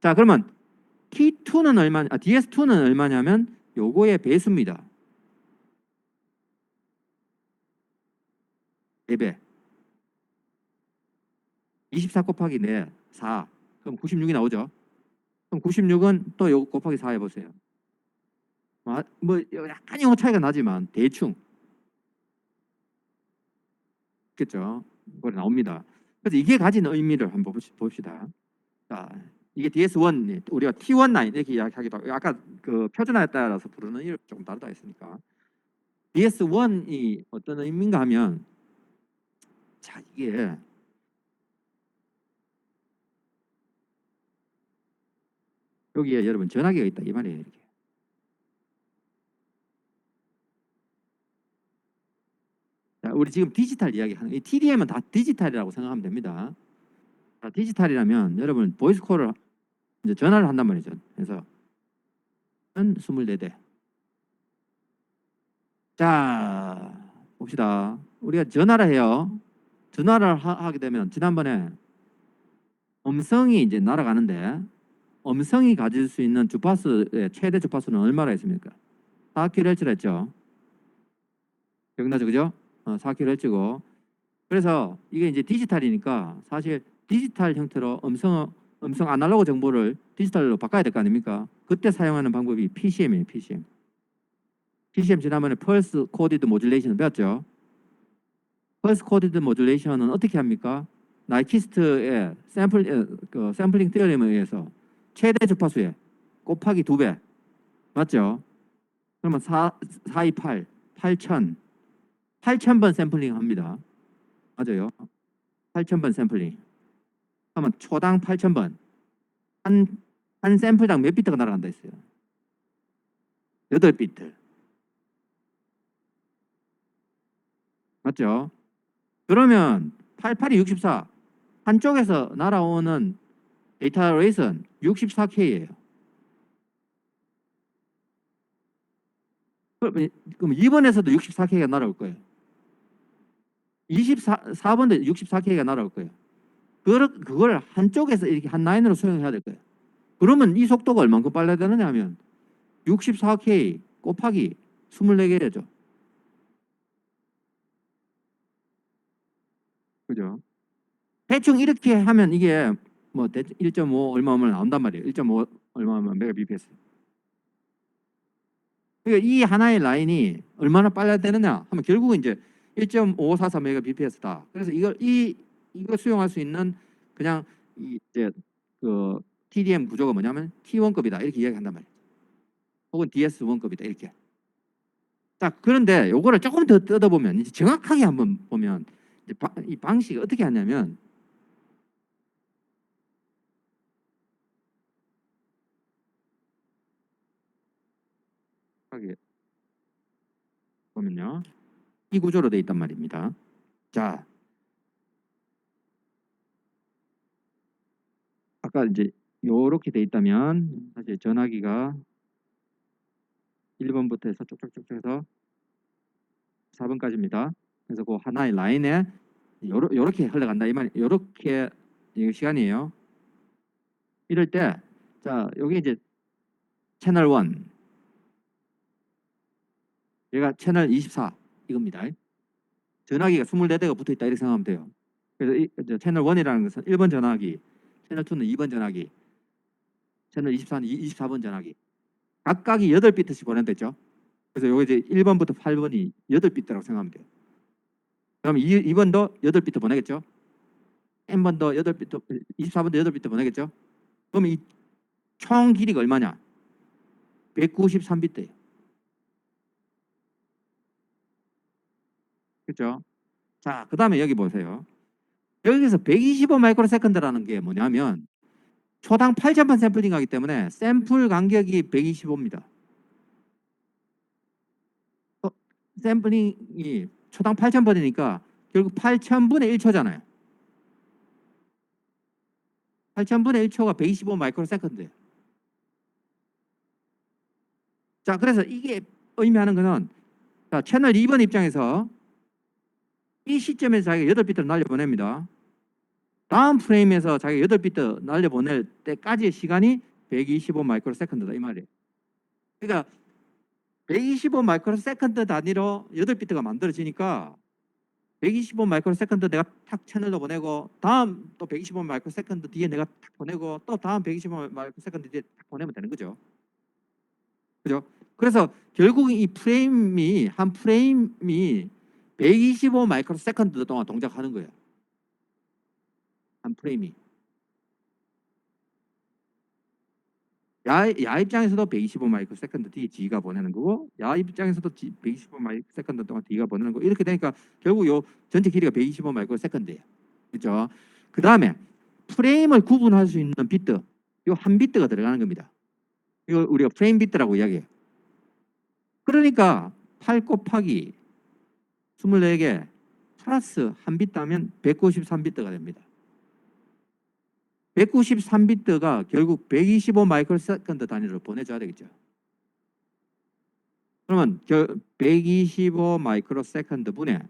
자, 그러면 T2는 얼마냐? DS2는 얼마냐면 요거의 배수입니다. 4배. 24 곱하기 4, 4. 그럼 96이 나오죠. 그럼 96은 또 요거 곱하기 4 해보세요. 뭐 약간 영어 차이가 나지만 대충 있겠죠. 그거 나옵니다. 그래서 이게 가진 의미를 한번 봅시다. 자, 이게 DS1, 우리가 T1 라인 이렇게 이야기하기도 하고, 아까 그 표준화에 따라서 부르는 이름 조금 다르다 했으니까 DS1이 어떤 의미인가 하면, 자, 이게 여기에 여러분 전화기가 있다 이 말이에요. 이렇게. 자, 우리 지금 디지털 이야기하는 이 TDM은 다 디지털이라고 생각하면 됩니다. 자, 디지털이라면 여러분 보이스 콜을 이제 전화를 한단 말이죠. 그래서 24대. 자, 봅시다. 우리가 전화를 해요. 전화를 하게 되면 지난번에 음성이 이제 날아가는데 음성이 가질 수 있는 주파수의 최대 주파수는 얼마나 있습니까? 4kHz 했죠. 기억나죠, 그죠? 4kHz고. 그래서 이게 이제 디지털이니까 사실 디지털 형태로 음성 아날로그 정보를 디지털로 바꿔야 될 거 아닙니까? 그때 사용하는 방법이 PCM이에요, PCM. PCM 지난번에 펄스 코디드 모듈레이션 배웠죠. 펄스 코디드 모듈레이션은 어떻게 합니까? 나이키스트의 샘플링 티어림에 의해서 최대 주파수에 곱하기 2배. 맞죠? 그러면 428, 8000, 8000번 샘플링 합니다. 맞아요. 8000번 샘플링. 그러면 초당 8000번. 한 샘플당 몇 비트가 날아간다 했어요? 8비트. 맞죠? 그러면 88이 64. 한쪽에서 날아오는 데이터 레이스는 64K예요. 그럼 2번에서도 64K가 날아올 거예요. 4번도 64K가 날아올 거예요. 그걸 한쪽에서 이렇게 한 라인으로 수행해야 될 거예요. 그러면 이 속도가 얼만큼 빨라야 되느냐 하면 64K 곱하기 24개죠. 그죠? 대충 이렇게 하면 이게 뭐 1.5 얼마면 나온단 말이에요. 1.5 얼마면 메가bps. 그러니까 이 하나의 라인이 얼마나 빨라야 되느냐 하면 결국은 이제 1.544 메가bps다. 그래서 이거 수용할 수 있는 그냥 이제 그 TDM 구조가 뭐냐면 T1급이다 이렇게 이야기한단 말이에요. 혹은 DS1급이다 이렇게. 자, 그런데 요거를 조금 더 뜯어보면 이제 정확하게 한번 보면 이제 이 방식이 어떻게 하냐면 하게 보면요. 이 구조로 돼 있단 말입니다. 자, 아까 이제 요렇게 돼 있다면 사실 전화기가 1번부터 해서 쭉쭉쭉 해서 4번까지입니다. 그래서 그 하나의 라인에 요렇게 흘러간다 이 말, 요렇게 시간이에요. 이럴 때, 자, 여기 이제 채널 1, 얘가 채널 24 이겁니다. 전화기가 24대가 붙어 있다 이렇게 생각하면 돼요. 그래서 채널 1이라는 것은 1번 전화기, 채널 2는 2번 전화기, 채널 24는 24번 전화기. 각각이 8비트씩 보낸댔죠. 그래서 여기 이제 1번부터 8번이 8비트라고 생각하면 돼요. 그럼 2번도 8비트 보내겠죠. N번도 8비트, 24번도 8비트 보내겠죠. 그럼 이 총 길이가 얼마냐? 193비트예요. 그렇죠? 자, 그 다음에 여기 보세요. 여기서 125 마이크로세컨드라는 게 뭐냐면 초당 8,000번 샘플링 하기 때문에 샘플 간격이 125입니다. 샘플링이 초당 8,000번이니까 결국 8,000분의 1초잖아요. 8,000분의 1초가 125 마이크로 세컨드예요. 자, 그래서 이게 의미하는 거는, 자, 채널 2번 입장에서 이 시점에서 자기가 8비트를 날려보냅니다. 다음 프레임에서 자기가 8비트 날려보낼 때까지의 시간이 125 마이크로 세컨드다 이 말이에요. 그러니까 125 마이크로 세컨드 단위로 8비트가 만들어지니까 125 마이크로 세컨드 내가 탁 채널로 보내고, 다음 또 125 마이크로 세컨드 뒤에 내가 탁 보내고, 또 다음 125 마이크로 세컨드 뒤에 탁 보내면 되는 거죠. 그죠? 그래서 결국 이 프레임이, 한 프레임이 125 마이크로 세컨드 동안 동작하는 거예요. 한 프레임이. 야 입장에서도 125 마이크로 세컨드 뒤에 G가 보내는 거고, 야 입장에서도 125 마이크로 세컨드 동안 D가 보내는 거. 이렇게 되니까 결국 요 전체 길이가 125 마이크로 세컨드예요. 그렇죠? 그 다음에 프레임을 구분할 수 있는 비트, 요 한 비트가 들어가는 겁니다. 이거 우리가 프레임 비트라고 이야기해요. 그러니까 8 곱하기 24개 플러스 한 비트 하면 193비트가 됩니다. 193비트가 결국 125 마이크로 세컨드 단위로 보내줘야 되겠죠. 그러면 125 마이크로 세컨드 분의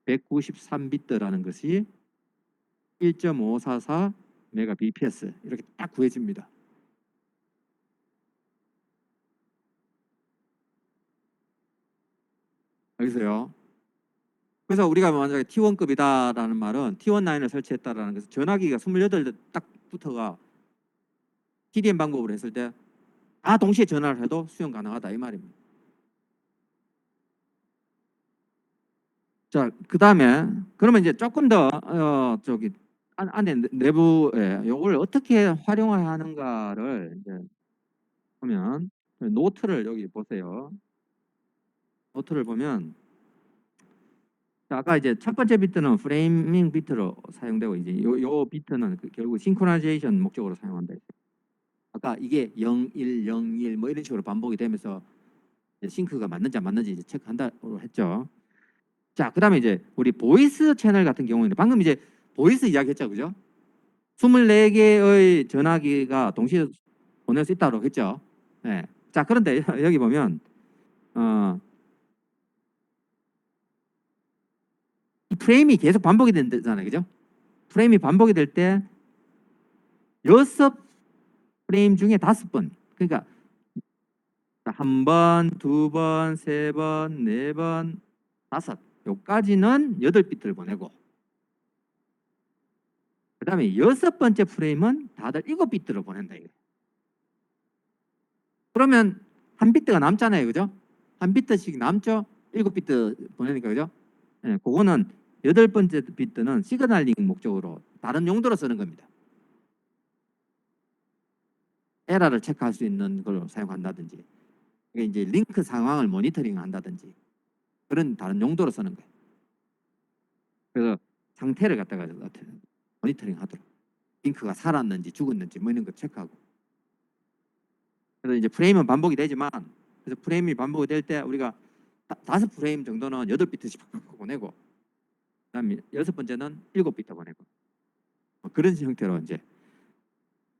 193비트라는 것이 1.544 메가 bps 이렇게 딱 구해집니다. 알겠어요? 그래서 우리가 만약에 T1급이다라는 말은 T1라인을 설치했다라는 것은 전화기가 28대 딱 붙어가 TDM 방법으로 했을 때 다 동시에 전화를 해도 수용 가능하다 이 말입니다. 자, 그 다음에 그러면 이제 조금 더 저기 안에 내부에 요걸 어떻게 활용하는가를 이제 보면, 노트를 여기 보세요. 노트를 보면, 자, 아까 이제 첫 번째 비트는 프레이밍 비트로 사용되고, 이제 요 비트는 결국 싱크로나이제이션 목적으로 사용한다. 아까 이게 0, 1, 0, 1 뭐 이런 식으로 반복이 되면서 싱크가 맞는지 안 맞는지 이제 체크한다고 했죠. 자, 그다음에 이제 우리 보이스 채널 같은 경우에는 방금 이제 보이스 이야기했죠, 그죠? 24개의 전화기가 동시에 보낼 수 있다고 했죠. 네. 자, 그런데 여기 보면 이 프레임이 계속 반복이 된다잖아요, 그죠? 프레임이 반복이 될 때 6프레임 중에 5번, 그러니까 한 번, 두 번, 세 번, 네 번, 5, 요까지는 8비트를 보내고, 그 다음에 6번째 프레임은 다들 7비트를 보낸다 이거예요. 그러면 한 비트가 남잖아요, 그죠? 한 비트씩 남죠? 7비트 보내니까, 그죠? 네, 그거는 8번째 비트는 시그널링 목적으로 다른 용도로 쓰는 겁니다. 에러를 체크할 수 있는 걸로 사용한다든지, 이게 이제 링크 상황을 모니터링 한다든지, 그런 다른 용도로 쓰는 거예요. 그래서 상태를 갖다가 모니터링 하도록, 링크가 살았는지 죽었는지 뭐 이런 거 체크하고. 그래서 이제 프레임은 반복이 되지만, 그래서 프레임이 반복이 될 때 우리가 5프레임 정도는 8비트씩 보내고, 그다음에 6번째는 7비트 보내고, 뭐 그런 형태로 이제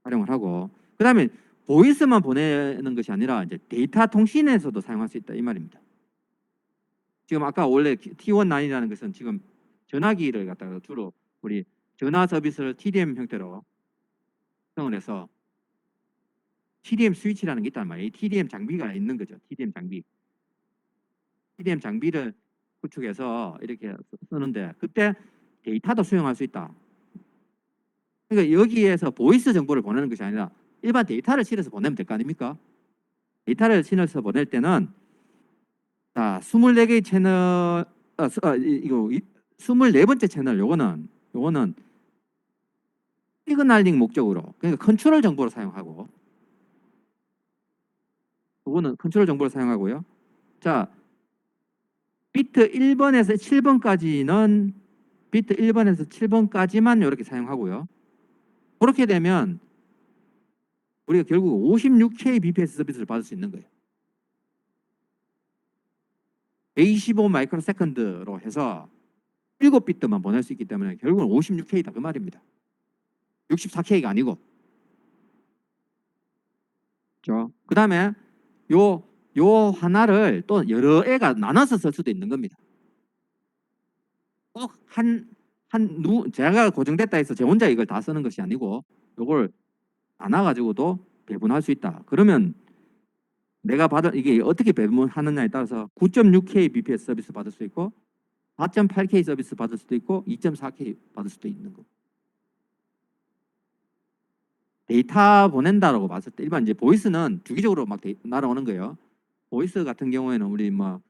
활용을 하고, 그다음에 보이스만 보내는 것이 아니라 이제 데이터 통신에서도 사용할 수 있다 이 말입니다. 지금 아까 원래 T1라인이라는 것은 지금 전화기를 갖다가 주로 우리 전화 서비스를 TDM 형태로 구성을 해서 TDM 스위치라는 게 있단 말이에요. TDM 장비가 있는 거죠. TDM 장비. TDM 장비를 구축해서 이렇게 쓰는데, 그때 데이터도 수용할 수 있다. 그러니까 여기에서 보이스 정보를 보내는 것이 아니라 일반 데이터를 실어서 보내면 될 거 아닙니까? 데이터를 실어서 보낼 때는, 자, 24개의 채널, 이거 24번째 채널, 요거는 시그널링 목적으로, 그러니까 컨트롤 정보를 사용하고, 요거는 컨트롤 정보를 사용하고요. 자, 비트 1번에서 7번까지는 비트 1번에서 7번까지만 이렇게 사용하고요. 그렇게 되면 우리가 결국 56Kbps 서비스를 받을 수 있는 거예요. 125 마이크로 세컨드로 해서 7비트만 보낼 수 있기 때문에 결국은 56K다 그 말입니다. 64K가 아니고. 그렇죠? 그다음에 요 하나를 또 여러 애가 나눠서 쓸 수도 있는 겁니다. 꼭 제가 고정됐다 해서 제 혼자 이걸 다 쓰는 것이 아니고 요걸 나눠가지고도 배분할 수 있다. 그러면 내가 이게 어떻게 배분하느냐에 따라서 9.6K bps 서비스 받을 수 있고 4.8K 서비스 받을 수도 있고 2.4K 받을 수도 있는 거. 데이터 보낸다라고 봤을 때 일반 이제 보이스는 주기적으로 막 날아오는 거예요. 보이스 같은 경우에는 우리 뭐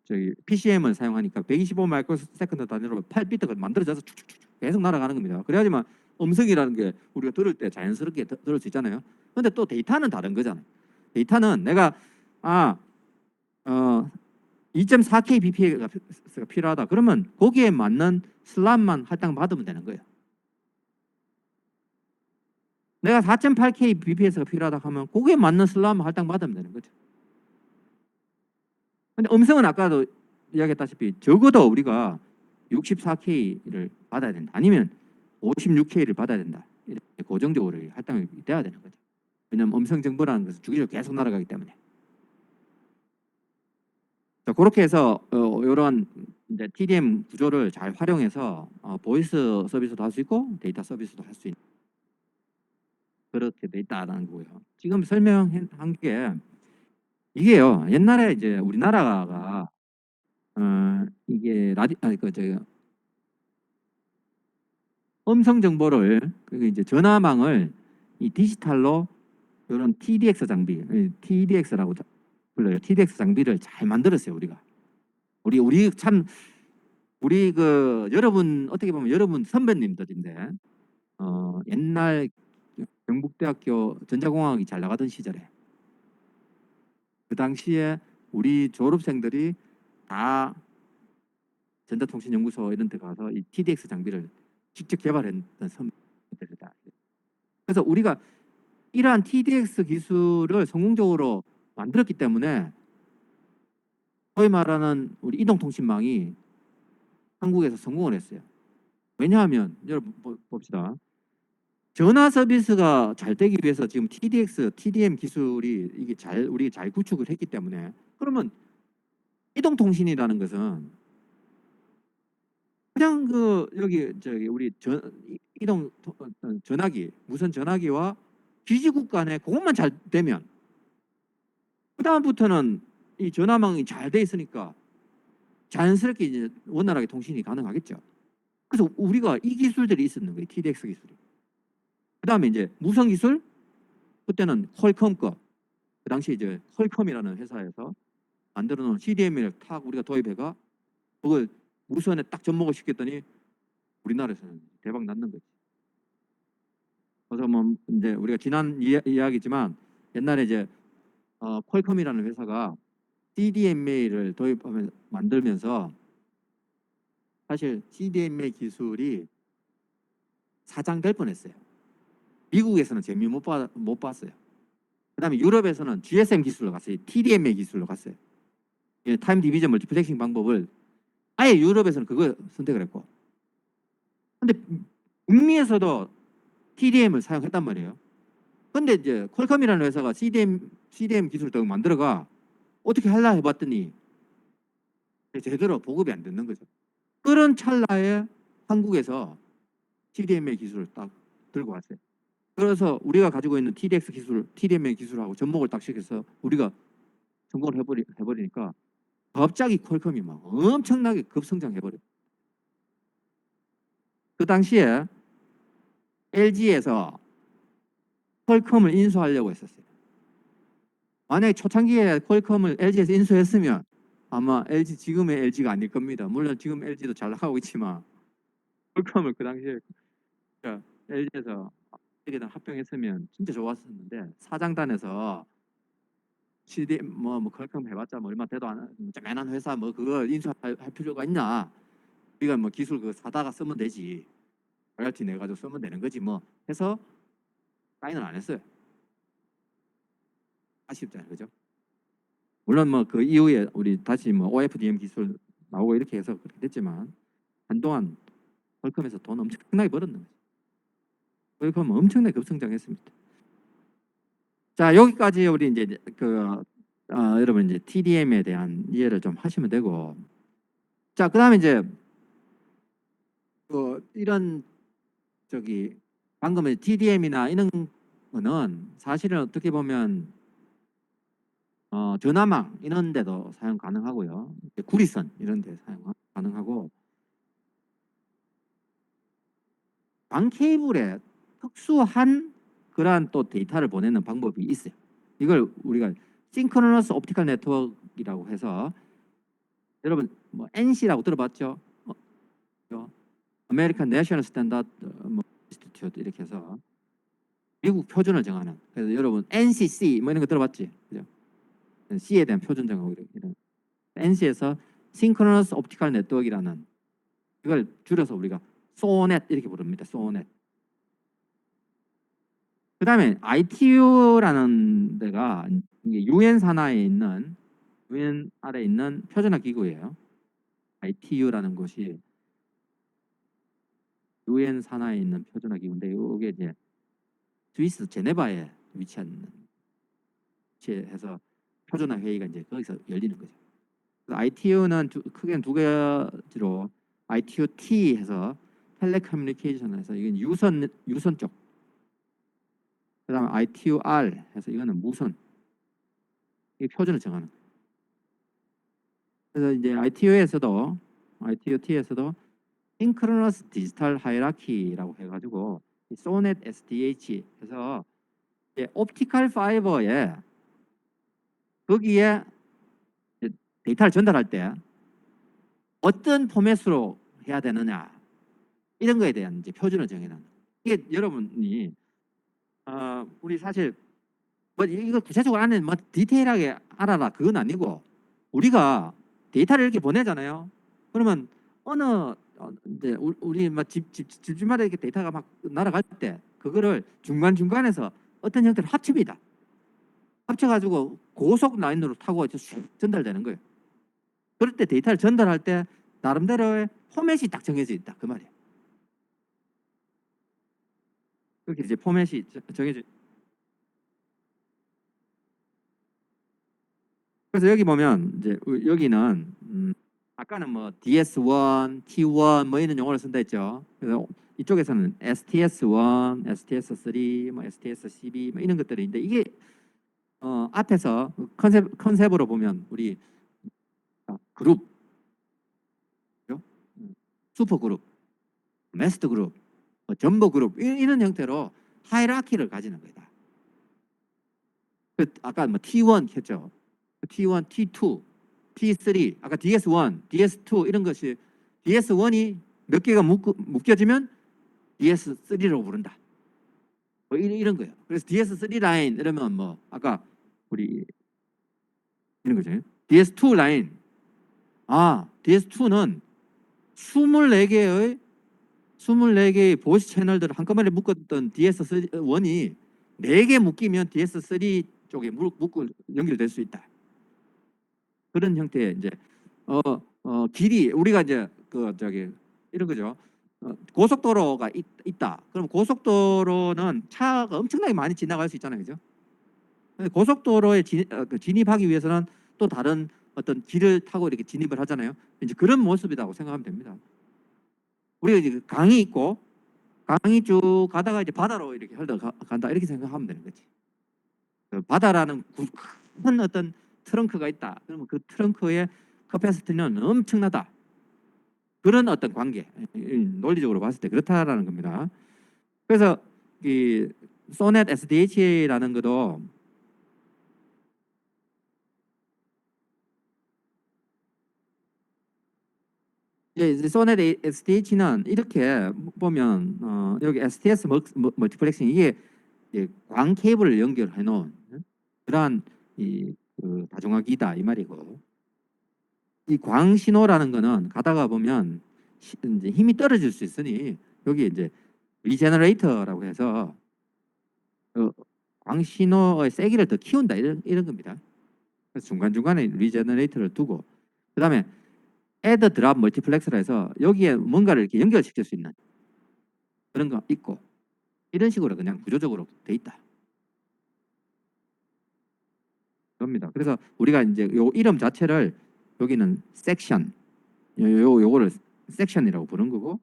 저기 PCM을 사용하니까 125 마이크로 세컨드 단위로 8비트가 만들어져서 쭉쭉쭉 계속 날아가는 겁니다. 그래야지만 음성이라는 게 우리가 들을 때 자연스럽게 들을 수 있잖아요. 근데 또 데이터는 다른 거잖아요. 데이터는 내가 2.4K bps가 필요하다. 그러면 거기에 맞는 슬롯만 할당 받으면 되는 거예요. 내가 4.8K bps가 필요하다 하면 거기에 맞는 슬롯만 할당 받으면 되는 거죠. 근데 음성은 아까도 이야기했다시피 적어도 우리가 64K를 받아야 된다. 아니면 56K를 받아야 된다. 이렇게 고정적으로 할당이 돼야 되는 거죠. 왜냐하면 음성 정보라는 것은 주기적으로 계속 날아가기 때문에. 자, 그렇게 해서 이런 이제 TDM 구조를 잘 활용해서 보이스 서비스도 할 수 있고 데이터 서비스도 할 수 있는 그렇게 돼 있다라는 거고요. 지금 설명한 게 이게요. 옛날에 이제 우리나라가 이게 음성 정보를 그 이제 전화망을 이 디지털로 이런 TDX 장비, TDX라고 불러요. TDX 장비를 잘 만들었어요, 우리가. 우리 참 우리 그 여러분 어떻게 보면 여러분 선배님들인데 옛날 경북대학교 전자공학이 잘 나가던 시절에 그 당시에 우리 졸업생들이 다 전자통신연구소 이런 데 가서 이 TDX 장비를 직접 개발했던 선배들이다. 그래서 우리가 이러한 TDX 기술을 성공적으로 만들었기 때문에 소위 말하는 우리 이동통신망이 한국에서 성공을 했어요. 왜냐하면 여러분 봅시다. 전화 서비스가 잘 되기 위해서 지금 TDX, TDM 기술이 이게 우리가 잘 구축을 했기 때문에 그러면 이동통신이라는 것은 그냥 여기 우리 전화기 무선 전화기와 기지국 간에 그것만 잘 되면 그 다음부터는 이 전화망이 잘 돼 있으니까 자연스럽게 이제 원활하게 통신이 가능하겠죠. 그래서 우리가 이 기술들이 있었는 거예요. TDX 기술이. 그 다음에 이제 무선 기술 그때는 퀄컴 거. 그 당시 이제 퀄컴이라는 회사에서 만들어 놓은 CDMA를 탁 우리가 도입해가 그걸 무선에 딱 접목을 시켰더니 우리나라에서는 대박 났는 거지. 그래서 뭐 이제 우리가 지난 이야기지만 옛날에 이제 퀄컴이라는 회사가 CDMA를 도입하면 만들면서 사실 CDMA 기술이 사장될 뻔했어요. 미국에서는 재미 못 봤어요. 그다음에 유럽에서는 GSM 기술로 갔어요. TDMA 기술로 갔어요. 타임 디비전 멀티플렉싱 방법을 아예 유럽에서는 그거 선택을 했고, 근데 북미에서도 TDM을 사용했단 말이에요. 근데 이제 퀄컴이라는 회사가 CDM 기술을 더 만들어가 어떻게 할라 해봤더니 제대로 보급이 안 되는 거죠. 그런 찰나에 한국에서 TDMA 기술을 딱 들고 왔어요. 그래서 우리가 가지고 있는 TDX 기술, TDMA 기술하고 접목을 딱 시켜서 우리가 성공을 해버리니까 갑자기 퀄컴이 막 엄청나게 급성장해버려요. 그 당시에 LG에서 퀄컴을 인수하려고 했었어요. 만약에 초창기에 퀄컴을 LG에서 인수했으면 아마 지금의 LG가 아닐 겁니다. 물론 지금 LG도 잘 나가고 있지만 퀄컴을 그 당시에 LG에서 어떻게든 합병했으면 진짜 좋았었는데 사장단에서 CDM 뭐 퀄컴 해봤자 뭐 얼마 돼도 안 조그만한 회사 뭐 그거 인수할 필요가 있냐? 우리가 뭐 기술 그거 사다가 쓰면 되지. 로열티 내가지고 쓰면 되는 거지 뭐 해서 사인을 안 했어요. 아쉽잖아요, 그죠? 물론 뭐 그 이후에 우리 다시 뭐 OFDM 기술 나오고 이렇게 해서 그렇게 됐지만 한동안 퀄컴에서 돈 엄청나게 벌었는 거죠. 퀄컴은 엄청나게 급성장했습니다. 자, 여기까지 우리 이제 여러분 이제 TDM에 대한 이해를 좀 하시면 되고, 자, 그다음에 이제 이런 방금 TDM이나 이런 거는 사실은 어떻게 보면 전화망 이런 데도 사용 가능하고요. 구리선 이런 데 사용 가능하고, 광 케이블에 특수한 그러한 또 데이터를 보내는 방법이 있어요. 이걸 우리가 싱크로너스 옵티컬 네트워크라고 해서, 여러분 뭐 NC라고 들어봤죠? 아메리칸 내셔널 스탠다드 인스티튜트 이렇게 해서 미국 표준을 정하는. 그래서 여러분 NCC 뭐 이런 거 들어봤지? 그죠? C에 대한 표준 정하고 이런. NC에서 싱크로너스 옵티컬 네트워크라는, 이걸 줄여서 우리가 소넷 이렇게 부릅니다. 소넷. 그 다음에 ITU라는 데가 이게 UN 산하에 있는, UN 아래에 있는 표준화 기구예요. ITU라는 곳이 UN 산하에 있는 표준화 기구인데, 이게 이제 스위스 제네바에 위치한 위치해서 표준화 회의가 이제 거기서 열리는 거죠. ITU는 크게는 두 가지로, ITU-T 해서 텔레커뮤니케이션에서 이건 유선 쪽, 그다음에 ITU-R 해서 이거는 무선, 이 표준을 정하는 거예요. 그래서 이제 ITU-T에서도 싱크로너스 디지털 하이라키라고 해가지고 소넷 SDH 해서 옵티컬 파이버에 거기에 데이터를 전달할 때 어떤 포맷으로 해야 되느냐 이런 거에 대한 이제 표준을 정해놓는. 이게 여러분이 우리 사실 뭐 이거 구체적으로 안에 뭐 디테일하게 알아라 그건 아니고, 우리가 데이터를 이렇게 보내잖아요. 그러면 이제 우리 막 집집마다 이렇게 데이터가 막 날아갈 때 그거를 중간에서 어떤 형태로 합칩니다. 합쳐가지고 고속 라인으로 타고 전달되는 거예요. 그럴 때 데이터를 전달할 때 나름대로의 포맷이 딱 정해져 있다 그 말이에요. 그렇게 이제 포맷이 정해져. 그래서 여기 보면 이제 여기는 아까는 뭐 DS1, T1 뭐 이런 용어를 쓴다 했죠. 그래서 이쪽에서는 STS1, STS3, 뭐 STS12 뭐 이런 것들이 있는데, 이게 앞에서 컨셉으로 보면 우리 그룹, 슈퍼 그룹, 메스트 그룹, 전보 그룹 이런 형태로 하이라키를 가지는 거다. 아까 뭐 T1 했죠. T1, T2, T3, 아까 DS1, DS2 이런 것이, DS1이 몇 개가 묶여지면 DS3로 부른다. 뭐 이런 거예요. 그래서 DS3 라인 이러면 뭐 아까 우리 이런 거죠. DS2 라인. DS2는 24개의 보이스 채널들을 한꺼번에 묶었던 DS1이 4개 묶이면 DS3 쪽에 연결될 수 있다. 그런 형태의 이제 길이, 우리가 이제 이런 거죠. 고속도로가 있다. 그럼 고속도로는 차가 엄청나게 많이 지나갈 수 있잖아요, 그죠? 고속도로에 진입하기 위해서는 또 다른 어떤 길을 타고 이렇게 진입을 하잖아요. 이제 그런 모습이라고 생각하면 됩니다. 우리가 이제 강이 있고, 강이 쭉 가다가 이제 바다로 이렇게 간다 이렇게 생각하면 되는 거지. 바다라는 큰 어떤 트렁크가 있다. 그러면 그 트렁크의 커패시티는 엄청나다. 그런 어떤 관계, 논리적으로 봤을 때 그렇다라는 겁니다. 그래서 이 소넷 SDH라는 것도 소넷 SDH는 이렇게 보면 여기 STS 멀티플렉싱, 이게 광 케이블을 연결해 놓은 그러한 다중화기다 이 말이고, 이 광 신호라는 거는 가다가 보면 이제 힘이 떨어질 수 있으니 여기 이제 리제너레이터라고 해서 광 신호의 세기를 더 키운다 이런 겁니다. 그래서 중간중간에 리제너레이터를 두고 그다음에 애드 드랍 멀티플렉스라 해서 여기에 뭔가를 이렇게 연결시킬 수 있는 그런 거 있고 이런 식으로 그냥 구조적으로 돼 있다. 겁니다. 그래서 우리가 이제 요 이름 자체를 여기는 섹션 요거를 섹션이라고 부른 거고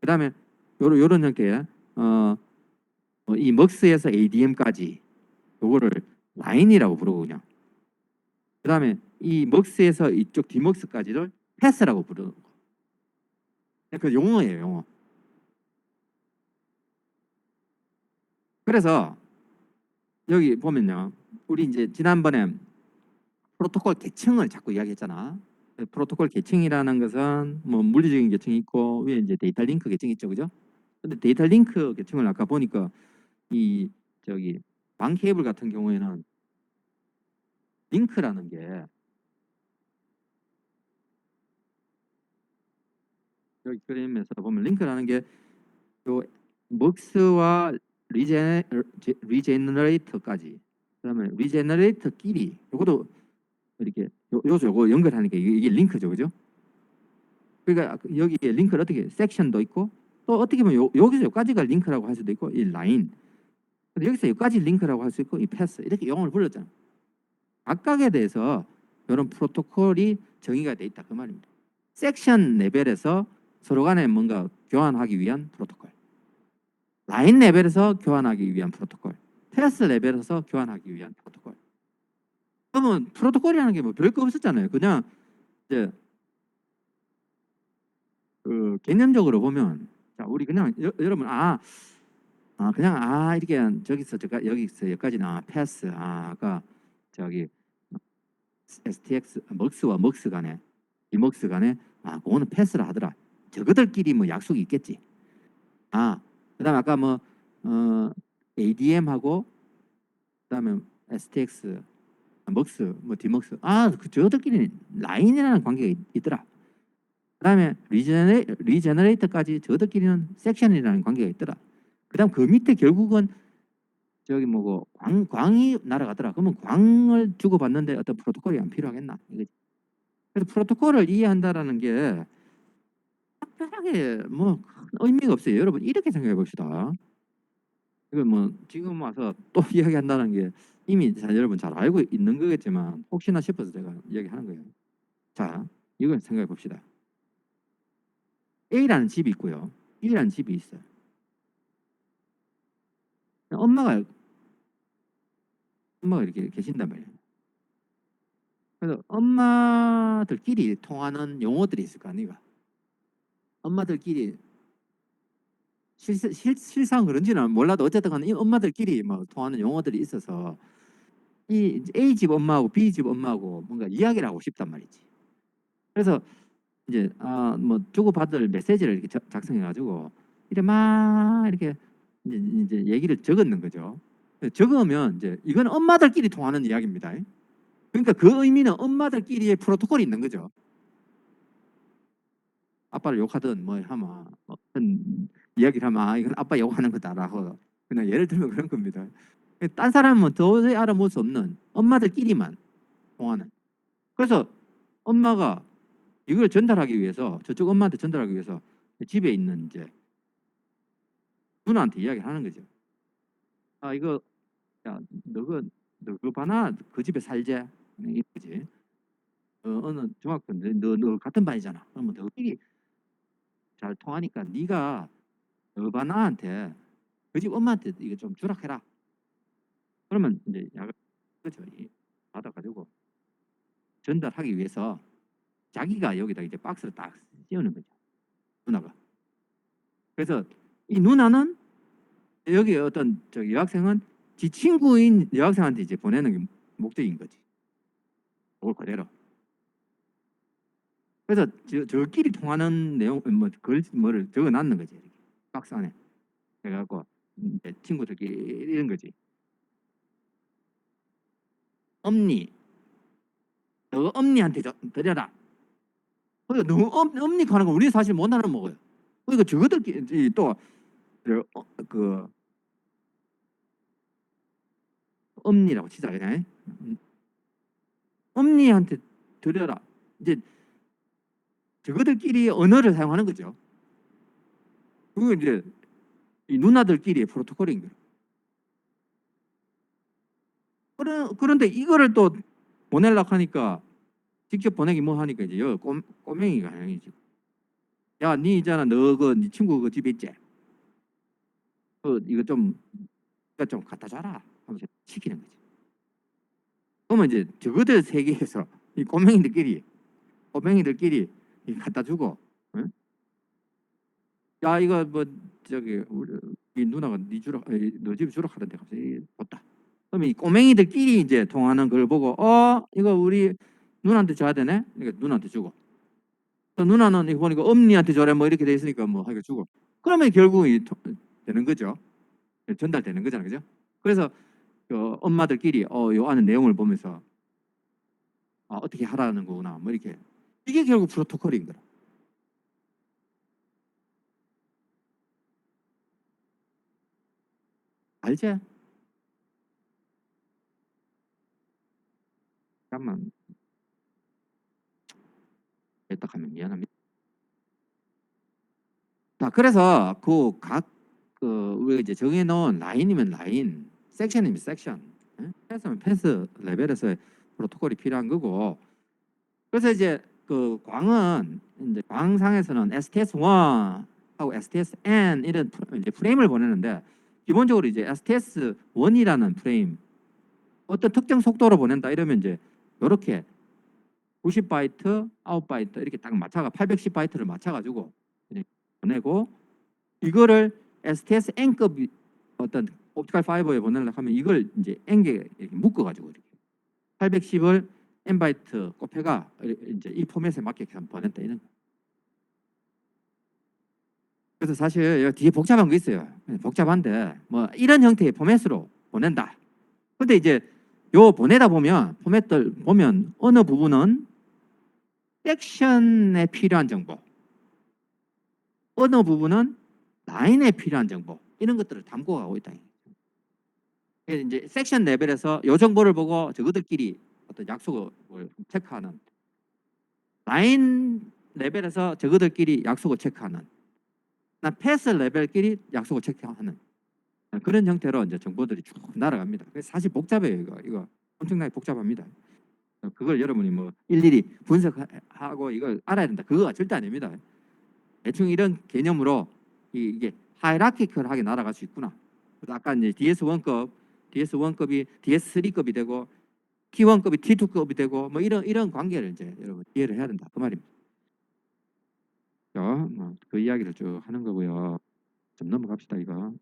그다음에 요런 형태의 이 먹스에서 ADM까지 요거를 라인이라고 부르고 그냥 그다음에 이 먹스에서 이쪽 디먹스까지를 패스라고 부르는 거. 그 용어예요, 용어. 그래서 여기 보면요. 우리 이제 지난번에 프로토콜 계층을 자꾸 이야기했잖아. 프로토콜 계층이라는 것은 뭐 물리적인 계층이 있고 위에 이제 데이터 링크 계층이 있죠, 그죠? 근데 데이터 링크 계층을 아까 보니까 이 저기 방 케이블 같은 경우에는 링크라는 게 여기 그림에서 보면 링크라는 게 요 먹스와 리제너레이터까지 그다음에 리제너레이터끼리 요것도 이렇게 요거 연결하는 게 이게 링크죠, 그죠? 그러니까 여기에 링크를 어떻게 섹션도 있고 또 어떻게 보면 여기서 여기까지가 링크라고 할 수도 있고 이 라인 근데 여기서 여기까지 링크라고 할 수 있고 이 패스 이렇게 용어를 불렀잖아. 각각에 대해서 이런 프로토콜이 정의가 돼 있다 그 말입니다. 섹션 레벨에서 서로 간에 뭔가 교환하기 위한 프로토콜 라인 레벨에서 교환하기 위한 프로토콜 패스 레벨에서 교환하기 위한 프로토콜 그러면 프로토콜이라는 게 뭐 별거 없었잖아요. 그냥 이제 그 개념적으로 보면 자 우리 그냥 여러분 그냥 이렇게 저기서 여기서 여기까지는 패스 아까 저기 STX 먹스와 먹스 간에 이먹스 간에 그거는 패스를 하더라. 저거들끼리 뭐 약속이 있겠지. 그다음에 아까 뭐 ADM하고 그다음에 STX 먹스 뭐 디먹스 그 저들끼리 라인이라는 관계가 있더라. 그다음에 리제너레이터까지 저들끼리는 섹션이라는 관계가 있더라. 그다음 그 밑에 결국은 저기 뭐고 광이 날아가더라. 그러면 광을 주고받는데 어떤 프로토콜이 안 필요하겠나? 이거지. 그래서 프로토콜을 이해한다라는 게 특별하게 뭐 의미가 없어요. 여러분 이렇게 생각해 봅시다. 이거 뭐 지금 와서 또 이야기한다는 게 이미 여러분 잘 알고 있는 거겠지만 혹시나 싶어서 제가 이야기하는 거예요. 자, 이걸 생각해 봅시다. A라는 집이 있고요. B라는 집이 있어요. 엄마가 이렇게 계신단 말이에요. 그래서 엄마들끼리 통하는 용어들이 있을 거 아니가. 엄마들끼리 실상 그런지는 몰라도 어쨌든 간에 이 엄마들끼리 뭐 통하는 용어들이 있어서 이 A집 엄마하고 B집 엄마하고 뭔가 이야기를 하고 싶단 말이지. 그래서 이제 뭐 주고받을 메시지를 이렇게 작성해 가지고 이렇게 막 이렇게 이제 얘기를 적었는 거죠. 적으면 이제 이건 엄마들끼리 통하는 이야기입니다. 그러니까 그 의미는 엄마들끼리의 프로토콜이 있는 거죠. 아빠를 욕하든 뭐 하면 어떤 이야기를 하면 이건 아빠 욕하는 거다라고 그냥 예를 들면 그런 겁니다. 딴 사람은 도저히 알아볼 수 없는 엄마들끼리만 통하는. 그래서 엄마가 이걸 전달하기 위해서 저쪽 엄마한테 전달하기 위해서 집에 있는 이제 누나한테 이야기를 하는 거죠. 이거 야 너그 바나 그 집에 살제 이거지. 어느 중학교 너 같은 반이잖아. 그러면 너끼리 잘 통하니까 네가 너 바나한테 그 집 엄마한테 이거 좀 주락해라. 그러면 이제 약을 그렇죠. 받아가지고 전달하기 위해서 자기가 여기다 이제 박스를 딱 씌우는 거죠. 누나가. 그래서 이 누나는 여기 어떤 저 여학생은 지 친구인 여학생한테 이제 보내는 게 목적인 거지. 그걸 그대로. 그래서 저끼리 통하는 내용 뭐를 적어놨는 거지. 이렇게. 박스 안에. 해갖고 이제 친구들끼리 이런 거지. 엄니, 너 엄니한테 드려라. 그러니까 너무 엄니 하는 거 우리 사실 못 알아 먹어요. 그러니까 저것들끼리 또그 엄니라고 치자 그냥. 엄니한테 드려라. 이제 저거들끼리 언어를 사용하는 거죠. 그거 이제 이 누나들끼리의 프로토콜인 거예요. 그런데 이거를 또 보내려고 하니까 직접 보내기 뭐 하니까 이제 여 꼬맹이가 형이지. 야, 니 있잖아, 네 친구 그 집에 있지? 이거 좀 갖다 줘라 하면서 시키는 거지. 그러면 이제 저거들 세계에서 이 꼬맹이들끼리 갖다 주고, 응? 야, 이거 뭐 저기 우리 누나가 너 집에 주러 가던데 갑자기 왔다. 그러면 이 꼬맹이들끼리 이제 통하는 걸 보고 이거 우리 누나한테 줘야 되네. 그러니까 누나한테 주고. 또 누나는 이거 보니까 엄니한테 줘라 뭐 이렇게 돼 있으니까 뭐 하게 주고. 그러면 결국 되는 거죠. 전달되는 거잖아요, 그죠? 그래서 엄마들끼리 요 안에 내용을 보면서 어떻게 하라는 거구나 뭐 이렇게. 이게 결국 프로토콜인 거라. 알지? 잠깐만 딱 하면 미안합니다. 자, 그래서 우리가 이제 정해놓은 라인이면 라인, 섹션이면 섹션, 패스면 패스 레벨에서의 프로토콜이 필요한 거고. 그래서 이제 그 광은 이제 광상에서는 STS1하고 STSN 이런 이제 프레임을 보내는데, 기본적으로 이제 STS1이라는 프레임, 어떤 특정 속도로 보낸다 이러면 이제 이렇게 90바이트, 9바이트 이렇게 딱 맞춰가 810바이트를 맞춰가지고 보내고, 이거를 STS-N급 어떤 옵티컬 파이버에 보내려고 하면 이걸 이제 N개 이렇게 묶어가지고 이렇게 810을 N바이트 곱해가 이제 이 포맷에 맞게 보냈다 이런 거. 그래서 사실 여기 뒤에 복잡한 거 있어요. 복잡한데 뭐 이런 형태의 포맷으로 보낸다. 근데 이제 요 보내다 보면 포맷들 보면 어느 부분은 섹션에 필요한 정보, 어느 부분은 라인에 필요한 정보, 이런 것들을 담고 가고 있다. 이제 섹션 레벨에서 요 정보를 보고 저거들끼리 어떤 약속을 체크하는, 라인 레벨에서 저거들끼리 약속을 체크하는, 패스 레벨끼리 약속을 체크하는 그런 형태로 이제 정보들이 쭉 날아갑니다. 그래서 사실 복잡해요. 이거 엄청나게 복잡합니다. 그걸 여러분이 뭐 일일이 분석하고 이걸 알아야 된다, 그거가 절대 아닙니다. 대충 이런 개념으로 이게 하이라키컬하게 날아갈 수 있구나. 그래서 아까 이제 DS1급이 DS3급이 되고 T1급이 T2급이 되고 뭐 이런 관계를 이제 여러분 이해를 해야 된다, 그 말입니다. 그 이야기를 쭉 하는 거고요. 좀 넘어갑시다 이거.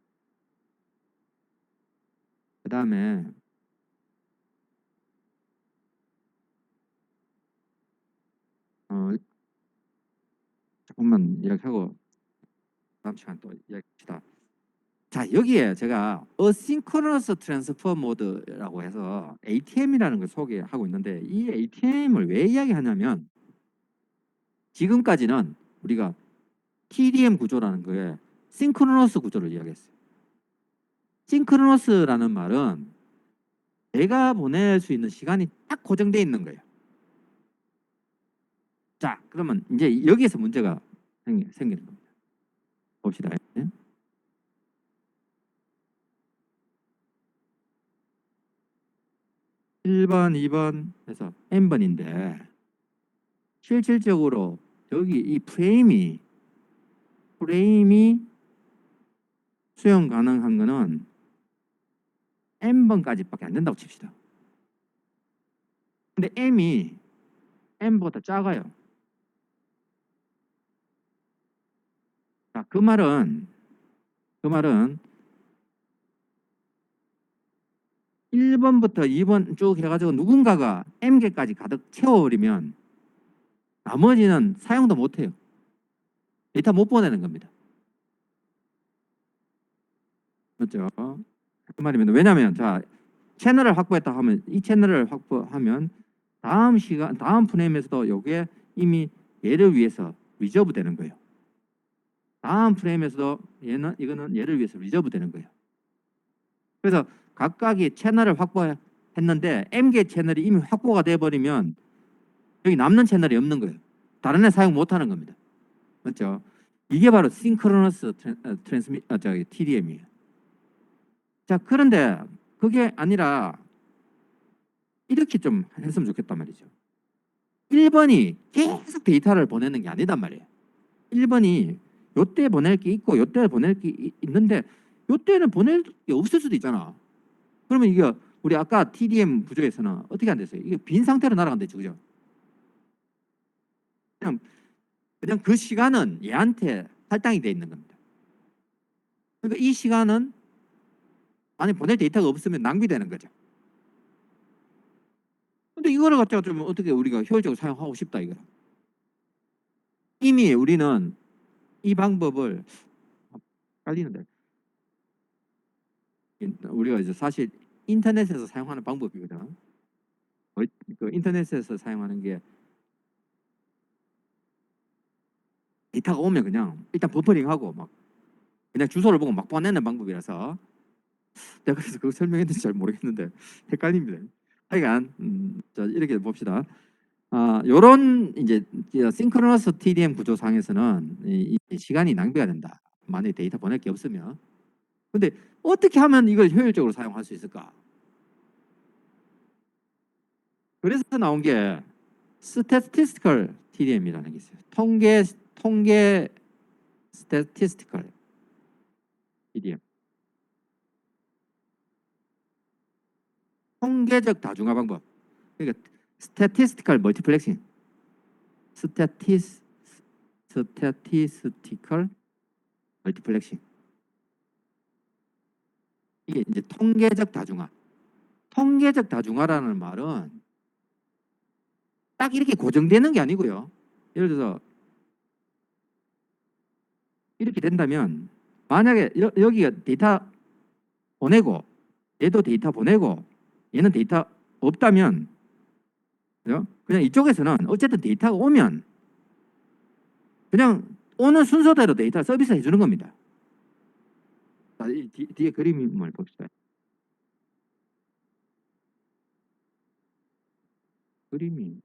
그 다음에 조금만 이야기하고 다음 시간 또 이야기합시다. 자, 여기에 제가 어싱크로너스 트랜스퍼 모드라고 해서 ATM이라는 걸 소개하고 있는데, 이 ATM을 왜 이야기하냐면 지금까지는 우리가 TDM 구조라는 거에 싱크로너스 구조를 이야기했어요. 싱크로너스라는 말은 내가 보낼 수 있는 시간이 딱 고정되어 있는 거예요. 자, 그러면 이제 여기에서 문제가 생기는 겁니다. 봅시다. 1번, 2번 해서 N번인데 실질적으로 여기 이 프레임이 수용 가능한 거는 N번까지밖에 안 된다고 칩시다. 근데 M이 N보다 작아요. 자, 그 말은 1번부터 2번 쭉 해가지고 누군가가 M개까지 가득 채워버리면 나머지는 사용도 못해요. 데이터 못 보내는 겁니다. 맞죠? 그 말입니다. 왜냐하면 자, 채널을 확보했다 하면 이 채널을 확보하면 다음 프레임에서도 이게 이미 얘를 위해서 리저브 되는 거예요. 다음 프레임에서도 이거는 얘를 위해서 리저브 되는 거예요. 그래서 각각이 채널을 했는데 M개 채널이 이미 확보가 돼 버리면 여기 남는 채널이 없는 거예요. 다른 애 사용 못 하는 겁니다. 맞죠? 이게 바로 싱크로너스 TDM이에요. 자, 그런데 그게 아니라 이렇게 좀 했으면 좋겠단 말이죠. 1번이 계속 데이터를 보내는 게 아니단 말이에요. 1번이 요때 보낼 게 있고 요때 보낼 게 있는데 요때는 보낼 게 없을 수도 있잖아. 그러면 이게 우리 아까 TDM 구조에서는 어떻게 안 됐어요? 이게 빈 상태로 날아간대죠. 그죠? 그냥 그 시간은 얘한테 할당이 돼 있는 겁니다. 그러니까 이 시간은 만약 보낼 데이터가 없으면 낭비되는 거죠. 근데 이거를 갖다가 좀 어떻게 우리가 효율적으로 사용하고 싶다 이거. 이미 우리는 이 방법을 깔리는데 우리가 이제 사실 인터넷에서 사용하는 방법이거든. 그 인터넷에서 사용하는 게 데이터가 오면 그냥 일단 버퍼링하고 막 그냥 주소를 보고 막 보내는 방법이라서 내가 그래서 그거 설명했는지 잘 모르겠는데 헷갈립니다. 하여간 자 이렇게 봅시다. 요런 이제 싱크로너스 TDM 구조상에서는 이 시간이 낭비가 된다. 만약에 데이터 보낼 게 없으면. 근데 어떻게 하면 이걸 효율적으로 사용할 수 있을까? 그래서 나온 게 statistical TDM이라는 게 있어요. 통계 statistical TDM. 통계적 다중화 방법. 그러니까 statistical multiplexing. statistical multiplexing. 이게 이제 통계적 다중화. 통계적 다중화라는 말은 딱 이렇게 고정되는 게 아니고요. 예를 들어서 이렇게 된다면 만약에 여기가 데이터 보내고 얘도 데이터 보내고 얘는 데이터 없다면 그냥 이쪽에서는 어쨌든 데이터가 오면 그냥 오는 순서대로 데이터 서비스 해주는 겁니다. 자, 뒤에 그림을 봅시다. 그림이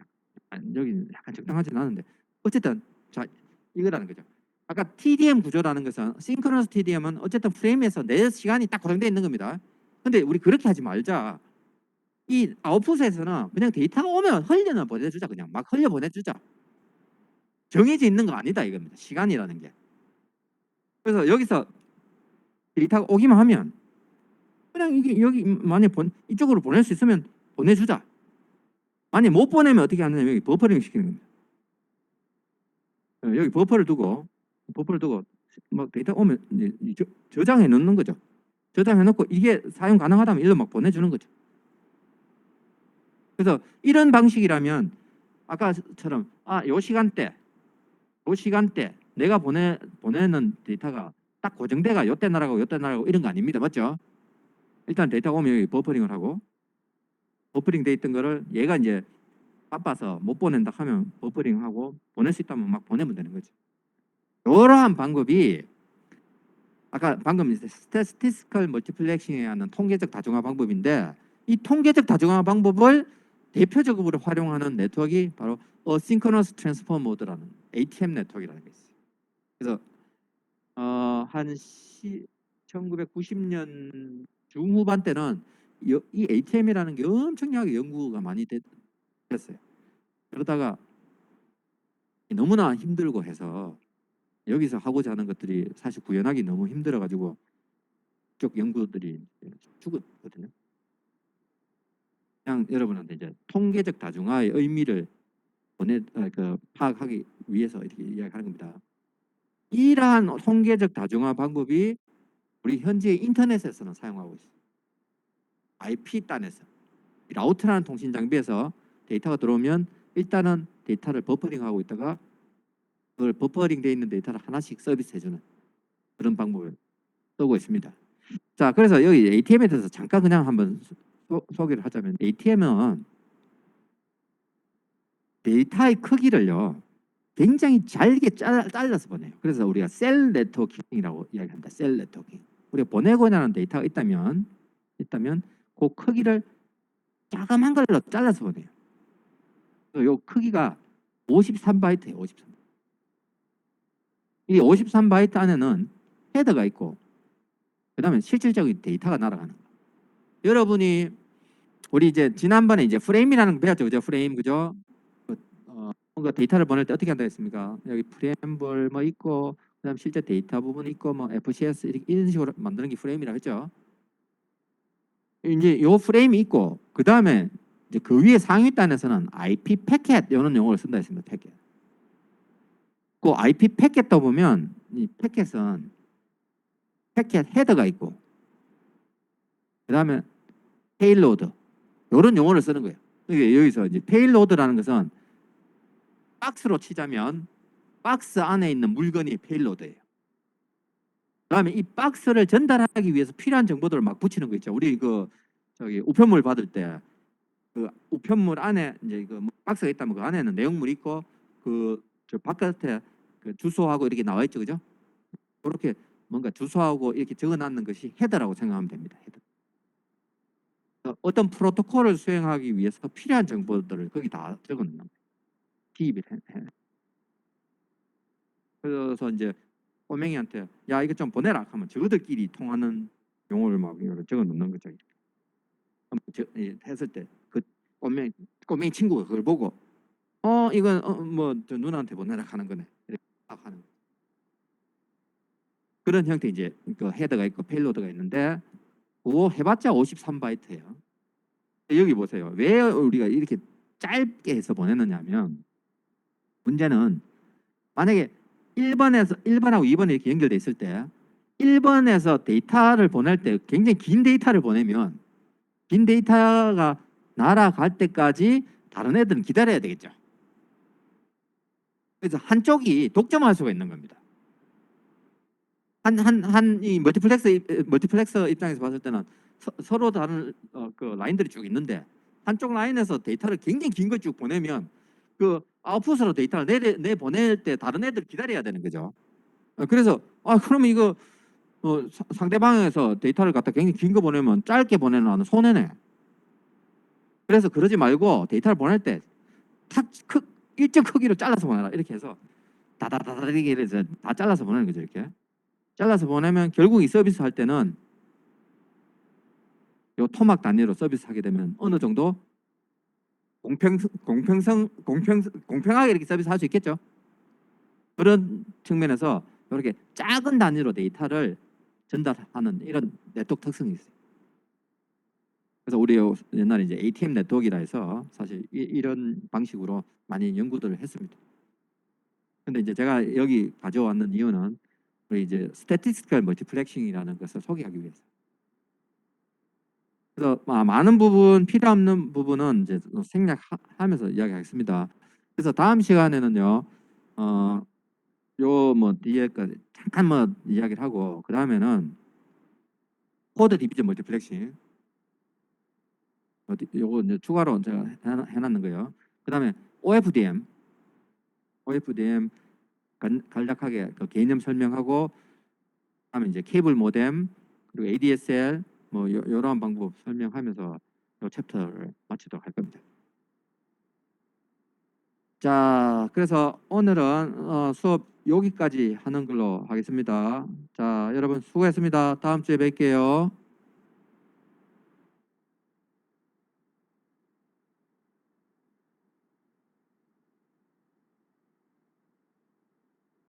여기 약간 적당하진 않은데 어쨌든 자 이거라는 거죠. 아까 TDM 구조라는 것은 싱크로너스 TDM은 어쨌든 프레임에서 내 시간이 딱 고정되어 있는 겁니다. 근데 우리 그렇게 하지 말자. 이 아웃풋에서는 그냥 데이터가 오면 흘려는 보내주자. 그냥 막 흘려 보내주자. 정해져 있는 거 아니다 이겁니다. 시간이라는 게. 그래서 여기서 데이터가 오기만 하면 그냥 이게 여기 만약 이쪽으로 보낼 수 있으면 보내주자. 만약 못 보내면 어떻게 하느냐 여기 버퍼링 시키는 겁니다. 여기 버퍼를 두고 막 데이터 오면 이제 저장해 놓는 거죠. 저장해 놓고 이게 사용 가능하다면 일로 막 보내주는 거죠. 그래서 이런 방식이라면 아까처럼 요 시간대 내가 보내는 데이터가 딱 고정돼가 요때 날아가고 요때 날아가고 이런 거 아닙니다. 맞죠? 일단 데이터가 오면 여기 버퍼링을 하고 버퍼링 돼 있던 거를 얘가 이제 바빠서 못 보낸다 하면 버퍼링하고 보낼 수 있다면 막 보내면 되는 거죠. 이러한 방법이 아까 방금 스태티스티컬 멀티플렉싱에 하는 통계적 다중화 방법인데 이 통계적 다중화 방법을 대표적으로 활용하는 네트워크가 바로 어싱크러너스 트랜스포머 모드라는 ATM 네트워크라는 게 있어요. 그래서 한 1990년 중후반 때는 이 ATM이라는 게 엄청나게 연구가 많이 됐어요. 그러다가 너무나 힘들고 해서 여기서 하고자 하는 것들이 사실 구현하기 너무 힘들어가지고 쪽 연구들이 죽었거든요. 그냥 여러분한테 이제 통계적 다중화의 의미를 파악하기 위해서 이렇게 이야기하는 겁니다. 이러한 통계적 다중화 방법이 우리 현재 인터넷에서는 사용하고 있어요. IP 단에서 라우터라는 통신 장비에서 데이터가 들어오면 일단은 데이터를 버퍼링하고 있다가 그걸 버퍼링되어 있는 데이터를 하나씩 서비스해주는 그런 방법을 쓰고 있습니다. 자, 그래서 여기 ATM에 대해서 잠깐 그냥 한번 소개를 하자면 ATM은 데이터의 크기를요 굉장히 잘게 잘라서 보내요. 그래서 우리가 셀 네트워킹이라고 이야기합니다. 셀 네트워킹. 우리가 보내고자 하는 데이터가 있다면 그 크기를 자그만 걸로 잘라서 보내요. 요 크기가 53바이트예요. 53. 이 53바이트 안에는 헤더가 있고 그다음에 실질적인 데이터가 날아가는 거예요. 여러분이 우리 이제 지난번에 이제 프레임이라는 거 배웠죠, 그죠? 프레임, 그죠? 뭔가 데이터를 보낼 때 어떻게 한다 했습니까? 여기 프레임블 뭐 있고, 그다음 실제 데이터 부분 있고, 뭐 FCS 이런 식으로 만드는 게 프레임이라고 했죠. 이제 요 프레임이 있고, 그 다음에 이제 그 위에 상위 단에서는 IP 패켓 이런 용어를 쓴다 했습니다. 패켓. 그 IP 패켓도 보면 이 패켓은 패켓 헤더가 있고, 그 다음에 페일로드 이런 용어를 쓰는 거예요. 이게 여기서 이제 페일로드라는 것은 박스로 치자면 박스 안에 있는 물건이 페일로드예요. 그다음에 이 박스를 전달하기 위해서 필요한 정보들을 막 붙이는 거 있죠. 우리 그 저기 우편물 받을 때 그 우편물 안에 이제 그 박스가 있다면 그 안에는 내용물이 있고 그 저 바깥에 그 주소하고 이렇게 나와 있죠, 그죠? 그렇게 뭔가 주소하고 이렇게 적어놨는 것이 헤더라고 생각하면 됩니다. 헤더. 어떤 프로토콜을 수행하기 위해서 필요한 정보들을 거기 다 적어놓는 거예요. 기입을 해. 그래서 이제 꼬맹이한테 야 이거 좀 보내라 하면 저들끼리 통하는 용어를 막 적어 놓는 거죠. 했을 때 그 꼬맹이 친구가 그걸 보고 이건 뭐 저 누나한테 보내라 하는 거네. 이렇게 딱 하는 그런 형태 이제 그 헤더가 있고 페일로드가 있는데 그거 해봤자 53바이트예요. 여기 보세요. 왜 우리가 이렇게 짧게 해서 보내느냐면 문제는 만약에 1번하고 2번이 이렇게 연결돼 있을 때 1번에서 데이터를 보낼 때 굉장히 긴 데이터를 보내면 긴 데이터가 날아갈 때까지 다른 애들은 기다려야 되겠죠. 그래서 한쪽이 독점할 수가 있는 겁니다. 이 멀티플렉서 입장에서 봤을 때는 서로 다른 그 라인들이 쭉 있는데 한쪽 라인에서 데이터를 굉장히 긴 걸 쭉 보내면 그 아웃풋으로 데이터를 내보낼 때 다른 애들 기다려야 되는 거죠. 그래서 그러면 이거 상대방에서 데이터를 갖다 굉장히 긴 거 보내면 짧게 보내는 손해네. 그래서 그러지 말고 데이터를 보낼 때 일정 크기로 잘라서 보내라 이렇게 해서 다다다다 이렇게 해서 다 잘라서 보내는 거죠. 이렇게 잘라서 보내면 결국 이 서비스 할 때는 요 토막 단위로 서비스 하게 되면 어느 정도 공평하게 이렇게 서비스 할 수 있겠죠. 그런 측면에서 이렇게 작은 단위로 데이터를 전달하는 이런 네트워크 특성이 있어요. 그래서 우리 옛날에 이제 ATM 네트워크라 해서 사실 이런 방식으로 많이 연구들을 했습니다. 근데 이제 제가 여기 가져왔는 이유는 우리 이제 스태티스티컬 멀티플렉싱이라는 것을 소개하기 위해서. 그래서 많은 부분 필요 없는 부분은 이제 생략하면서 이야기하겠습니다. 그래서 다음 시간에는요, 요 뭐 뒤에까지 잠깐 뭐 이야기를 하고 그 다음에는 코드 디비전 멀티플렉싱 요거 이제 추가로 제가 해놨는 거예요. 그 다음에 OFDM 간략하게 그 개념 설명하고 그다음에 이제 케이블 모뎀 그리고 ADSL 뭐 이러한 방법 설명하면서 이 챕터를 마치도록 할 겁니다. 자, 그래서 오늘은 수업 여기까지 하는 걸로 하겠습니다. 자, 여러분 수고했습니다. 다음 주에 뵐게요.